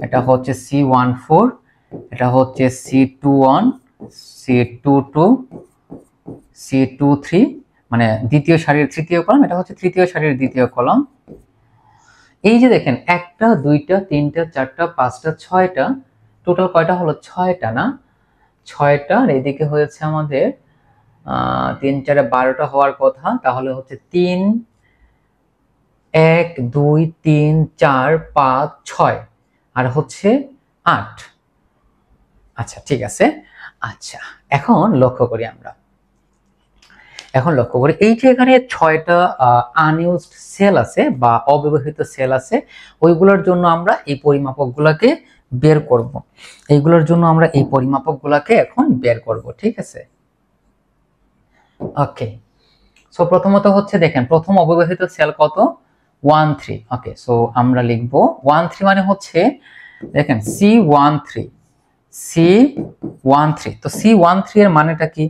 এটা হচ্ছে C14, এটা হচ্ছে C21, C22, C23, মানে দ্বিতীয় সারির তৃতীয় কলাম, এটা হচ্ছে তৃতীয় সারির দ্বিতীয় কলাম। এই যে দেখেন একটা, দুইটা, তিনটা, চারটা, পাঁচটা, ছয়টা, টোটাল কয়টা হলো? ছয়টা না? ছয়টা, আর এদিকে হয়েছে আমাদের 3 4 12টা হওয়ার কথা, তাহলে হচ্ছে 3 1 2 3 4 5 6 আর হচ্ছে 8। আচ্ছা ঠিক আছে। আচ্ছা এখন লক্ষ্য করি আমরা, এই যে এখানে 6টা আনইউজড সেল আছে বা অব্যবহৃত সেল আছে, ওইগুলোর জন্য আমরা এই পরিমাপকগুলোকে বের করব। এখন বের করব, ঠিক আছে? ওকে, সো প্রথমত হচ্ছে দেখেন প্রথম অব্যবহৃত সেল কত? 13। ওকে, সো আমরা লিখব 13 মানে হচ্ছে দেখেন C13, তো C13 এর মানেটা কি?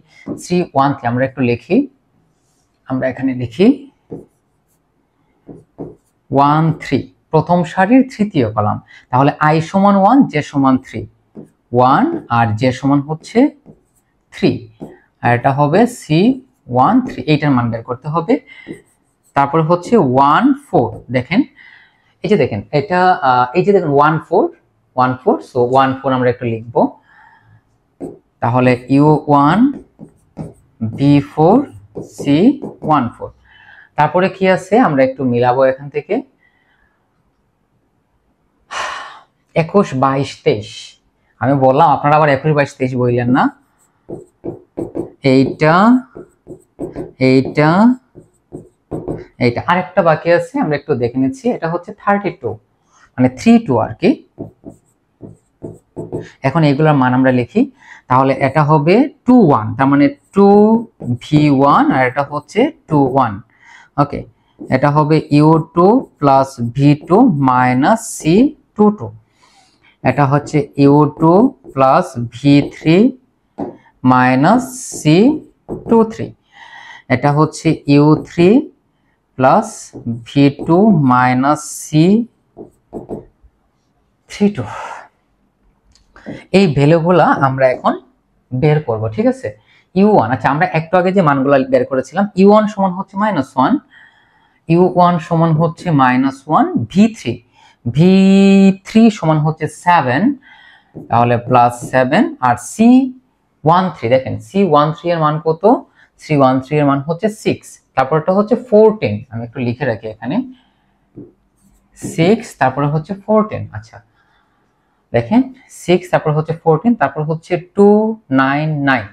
C13 আমরা একটু লিখি, আমরা এখানে লিখি 13, প্রথম সারির তৃতীয় কলাম, তাহলে I সমান 1, J সমান 3, 1 আর J সমান হচ্ছে 3, আর এটা হবে C13, এইটার মান বের করতে হবে। তারপর হচ্ছে 14, দেখেন এই যে দেখেন এটা এই যে দেখেন 14, সো 14 আমরা একটু লিখব, তাহলে U1 B4 C14। তারপরে কি আছে আমরা একটু মিলাবো এখান থেকে, 21 22 23, আমি বললাম আপনারা আবার 21 22 23 বললেন না। এইটা আরেকটা বাকি আছে, আমরা একটু দেখে নিচ্ছি, এটা হচ্ছে 32, মানে 32 আর কি। এখন এইগুলোর মান আমরা লিখি, তাহলে এটা হবে 21, তার মানে 2V1 আর এটা হচ্ছে 21। ওকে, এটা হবে U2 plus V2 minus C22, এটা হচ্ছে U2 plus V3 minus C23, এটা হচ্ছে U3 plus V2 minus C32। এই ভ্যালুগুলা আমরা এখন বের করব, ঠিক আছে? U1, আচ্ছা আমরা একটু আগে যে মানগুলো বের করেছিলাম, U1 সমান হচ্ছে -1, U1 সমান হচ্ছে -1, V3 সমান হচ্ছে 7, তাহলে +7, আর C13 দেখেন C13 এর মান কত? C13 এর মান হচ্ছে 6, তারপরটা হচ্ছে 14, আমি একটু লিখে রাখি এখানে 6, তারপরে হচ্ছে 14। আচ্ছা দেখেন 6, তারপর হচ্ছে 14, তারপর হচ্ছে 299,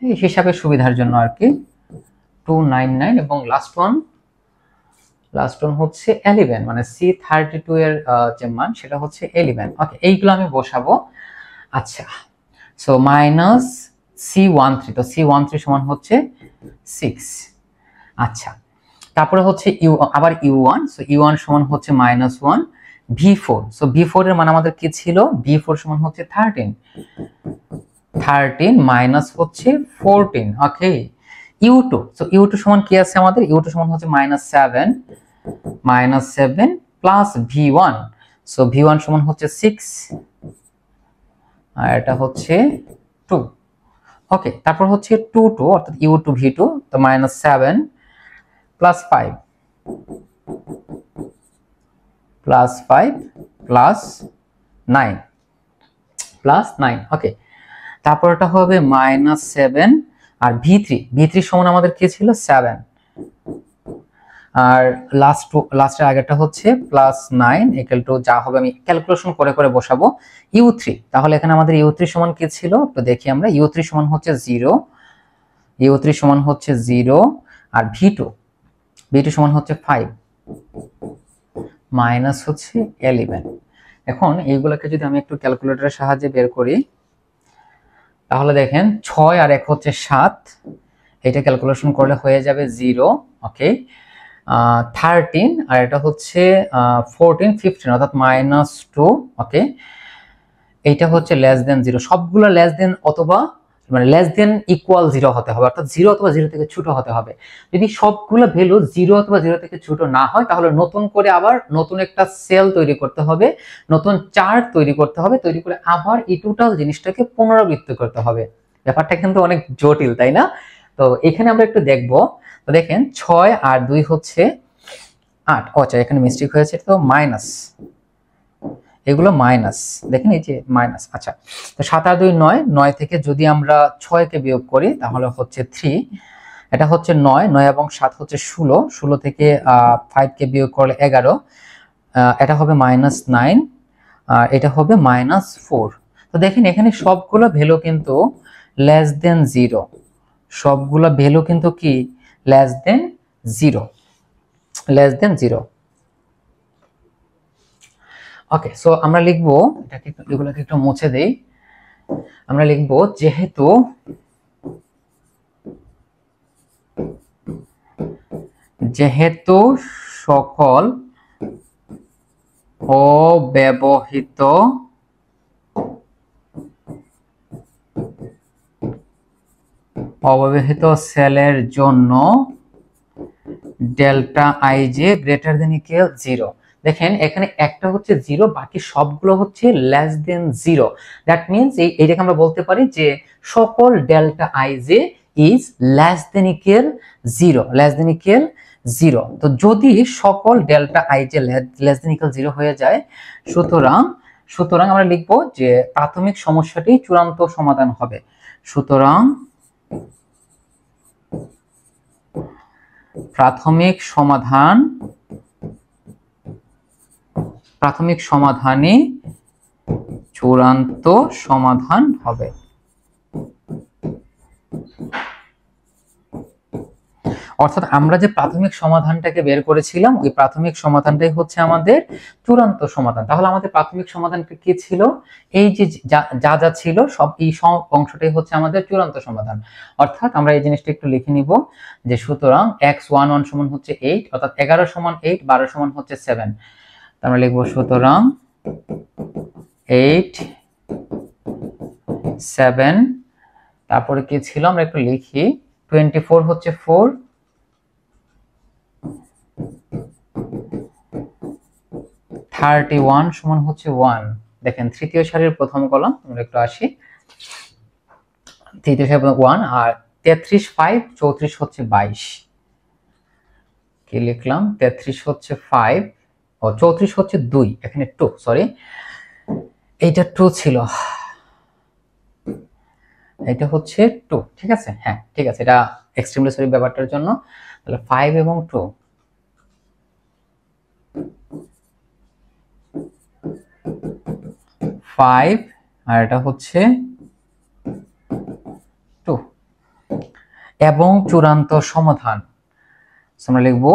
এই হিসাবের সুবিধার জন্য আর কি 299, এবং লাস্ট ওয়ান হচ্ছে 11, মানে C32 এর যে মান সেটা হচ্ছে 11। ওকে, এইগুলো আমি বসাবো। আচ্ছা, সো মাইনাস C13, তো C13 সমান হচ্ছে 6। আচ্ছা, তারপরে হচ্ছে আবার U1, সো U1 সমান হচ্ছে -1, V4, সো V4 এর মান আমাদের কি ছিল? V4 সমান হচ্ছে 13 মাইনাস হচ্ছে 14। ওকে, U2, সো U2 সমান কি আছে আমাদের? U2 সমান হচ্ছে -7 প্লাস V1, সো V1 সমান হচ্ছে 6 আর এটা হচ্ছে 2। ওকে, তারপর হচ্ছে 2 অর্থাৎ U2 V2, তো -7 প্লাস 5 প্লাস 5 প্লাস 9 ওকে, তারপর এটা হবে -7, আর V3 সমান আমাদের কি ছিল? 7, আর লাস্টের আগেরটা হচ্ছে +9 ইকুয়াল টু যা হবে আমি ক্যালকুলেশন করে করে বসাবো U3। তাহলে এখানে আমাদের U3 সমান কি ছিল একটু দেখি আমরা, U3 সমান হচ্ছে 0, আর V2 সমান হচ্ছে 5 মাইনাস হচ্ছে 11। এখন এইগুলোকে যদি আমি একটু ক্যালকুলেটরের সাহায্যে বের করি, তাহলে দেখেন 6 আর 1 হচ্ছে 7, এটা ক্যালকুলেশন করলে হয়ে যাবে 0। ওকে, 13 আর এটা হচ্ছে 14 15 অর্থাৎ -2। ওকে, এইটা হচ্ছে লেস দেন 0, সবগুলো লেস দেন অথবা মানে লেস দেন ইকুয়াল 0 হতে হবে, অর্থাৎ 0 অথবা 0 থেকে ছোট হতে হবে। যদি সবগুলো ভ্যালু 0 অথবা 0 থেকে ছোট না হয় তাহলে নতুন করে আবার নতুন একটা সেল তৈরি করতে হবে, নতুন চার্ট তৈরি করতে হবে, তৈরি করে আবার এই টোটাল জিনিসটাকে পুনরাবৃত্তি করতে হবে। ব্যাপারটা কিন্তু অনেক জটিল, তাই না? তো এখানে আমরা একটু দেখবো। তো দেখেন 6 আর 2 হচ্ছে 8। আচ্ছা, এখানে মিস্টেক হয়েছে, তো মাইনাস, এগুলো মাইনাস, দেখেন এই যে মাইনাস। আচ্ছা, তো 7 আর 2 9, 9 থেকে যদি আমরা 6 কে বিয়োগ করি তাহলে হচ্ছে 3, এটা হচ্ছে 9, 9 এবং 7 হচ্ছে 16, 16 থেকে 5 কে বিয়োগ করলে 11, এটা হবে -9, আর এটা হবে -4। তো দেখেন এখানে সবগুলো ভ্যালু কিন্তু লেস দেন 0, সবগুলো ভ্যালু কিন্তু কি লেস দেন 0, লেস দেন 0। ওকে, সো আমরা লিখবো, এটাকে এগুলোকে একটু মুছে দেই। আমরা লিখবো যেহেতু সকল অব্যবহৃত সেলের জন্য ডেল্টা আইজে গ্রেটার দেন ইকুয়াল 0। দেখেন এখানে একটা হচ্ছে 0, বাকি সবগুলো হচ্ছে লেস দেন 0। দ্যাট মিন্স এইটাকে আমরা বলতে পারি যে সকল delta i j is less than equal 0, less than equal 0। তো যদি সকল delta i j less than equal 0 হয়ে যায়, সুতরাং আমরা লিখব যে প্রাথমিক সমস্যাটি চূড়ান্ত সমাধান হবে। সুতরাং প্রাথমিক সমাধানে চূড়ান্ত সমাধান হবে। অর্থাৎ আমরা যে প্রাথমিক সমাধানটাকে বের করেছিলাম ওই প্রাথমিক সমাধানটাই হচ্ছে আমাদের চূড়ান্ত সমাধান। তাহলে আমাদের প্রাথমিক সমাধানটা কি ছিল? এই যে যা যা ছিল সব এই সব অংশটাই হচ্ছে আমাদের চূড়ান্ত সমাধান। অর্থাৎ আমরা এই জিনিসটা একটু লিখে নিব যে সুতরাং x11 সমান হচ্ছে 8, অর্থাৎ 11 সমান 8, 12 সমান হচ্ছে 7। আমরা লিখব সুতরাং 8 7, তারপরে কি ছিল আমরা একটু লিখি, 24 হচ্ছে 4, 31 সমান হচ্ছে 1। দেখেন তৃতীয় সারির প্রথম কলাম, আমরা একটু আসি, তৃতীয় সারির 1, আর 33 5, 34 হচ্ছে 22। কি লিখলাম? 33 হচ্ছে 5, ও 34 হচ্ছে 2, এখানে 2, সরি এইটা 2 ছিল, এটা হচ্ছে 2, ঠিক আছে? হ্যাঁ ঠিক আছে, এটা এক্সট্রিমলি সরি ব্যাপারটার জন্য। তাহলে 5 এবং 2, 5 আর এটা হচ্ছে 2 এবং চূড়ান্ত সমাধান। আমরা লিখবো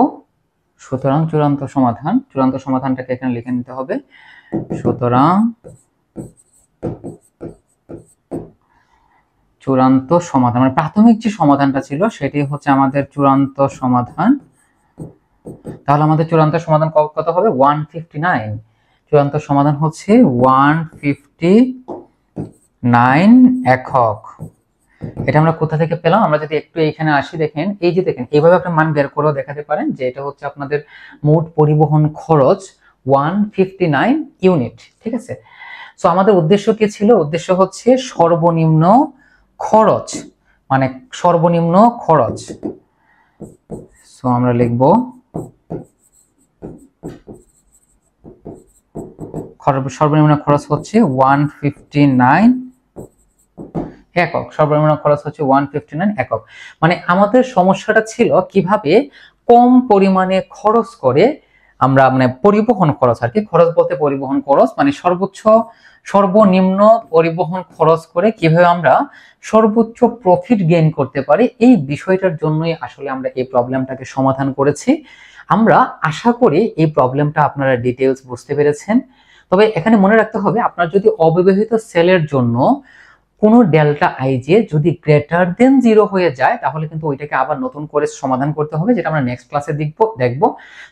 সুতরাং চূড়ান্ত সমাধানটাকে এখানে লিখে নিতে হবে। সুতরাং চূড়ান্ত সমাধান মানে প্রাথমিক যে সমাধানটা ছিল সেটি হচ্ছে আমাদের চূড়ান্ত সমাধান। তাহলে আমাদের চূড়ান্ত সমাধান কত হবে? 159। চূড়ান্ত সমাধান হচ্ছে 159 একক। এটা আমরা কোথা থেকে পেলাম? আমরা যদি একটু এইখানে আসি, দেখেন এই যে দেখেন এইভাবে একটা মান বের করেও দেখাতে পারেন যে এটা হচ্ছে আপনাদের মোট পরিবহন খরচ 159 ইউনিট, ঠিক আছে? সো আমাদের উদ্দেশ্য কি ছিল? উদ্দেশ্য হচ্ছে সর্বনিম্ন খরচ, মানে সর্বনিম্ন খরচ। সো আমরা লিখব সর্বনিম্ন খরচ হচ্ছে 159 একক। সর্বনিম্ন খরচ হচ্ছে 159 একক। মানে আমাদের সমস্যাটা ছিল কিভাবে কম পরিমাণে খরচ করে আমরা, মানে পরিবহন খরচ আর কি, খরচ বলতে পরিবহন খরচ মানে সর্বনিম্ন পরিবহন খরচ করে কিভাবে আমরা সর্বোচ্চ প্রফিট গেইন করতে পারি, এই বিষয়টার জন্যই আসলে আমরা এই প্রবলেমটাকে সমাধান করেছি। আমরা আশা করি এই প্রবলেমটা আপনারা ডিটেইলস বুঝতে পেরেছেন। তবে এখানে মনে রাখতে হবে, আপনার যদি অব্যবহৃত সেলের জন্য কোনো ডেল্টা আইজে যদি গ্রেটার দেন 0 হয়ে যায় তাহলে কিন্তু ওইটাকে আবার নতুন করে সমাধান করতে হবে, যেটা আমরা নেক্সট ক্লাসে দেখব।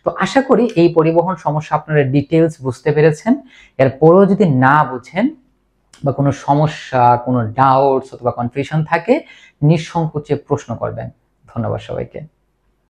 তো আশা করি এই পরিবহন সমস্যা আপনারা ডিটেইলস বুঝতে পেরেছেন। এরপরেও যদি না বুঝেন বা কোনো সমস্যা, কোনো ডাউটস অথবা কনফিউশন থাকে নিঃসংকোচে প্রশ্ন করবেন। ধন্যবাদ সবাইকে।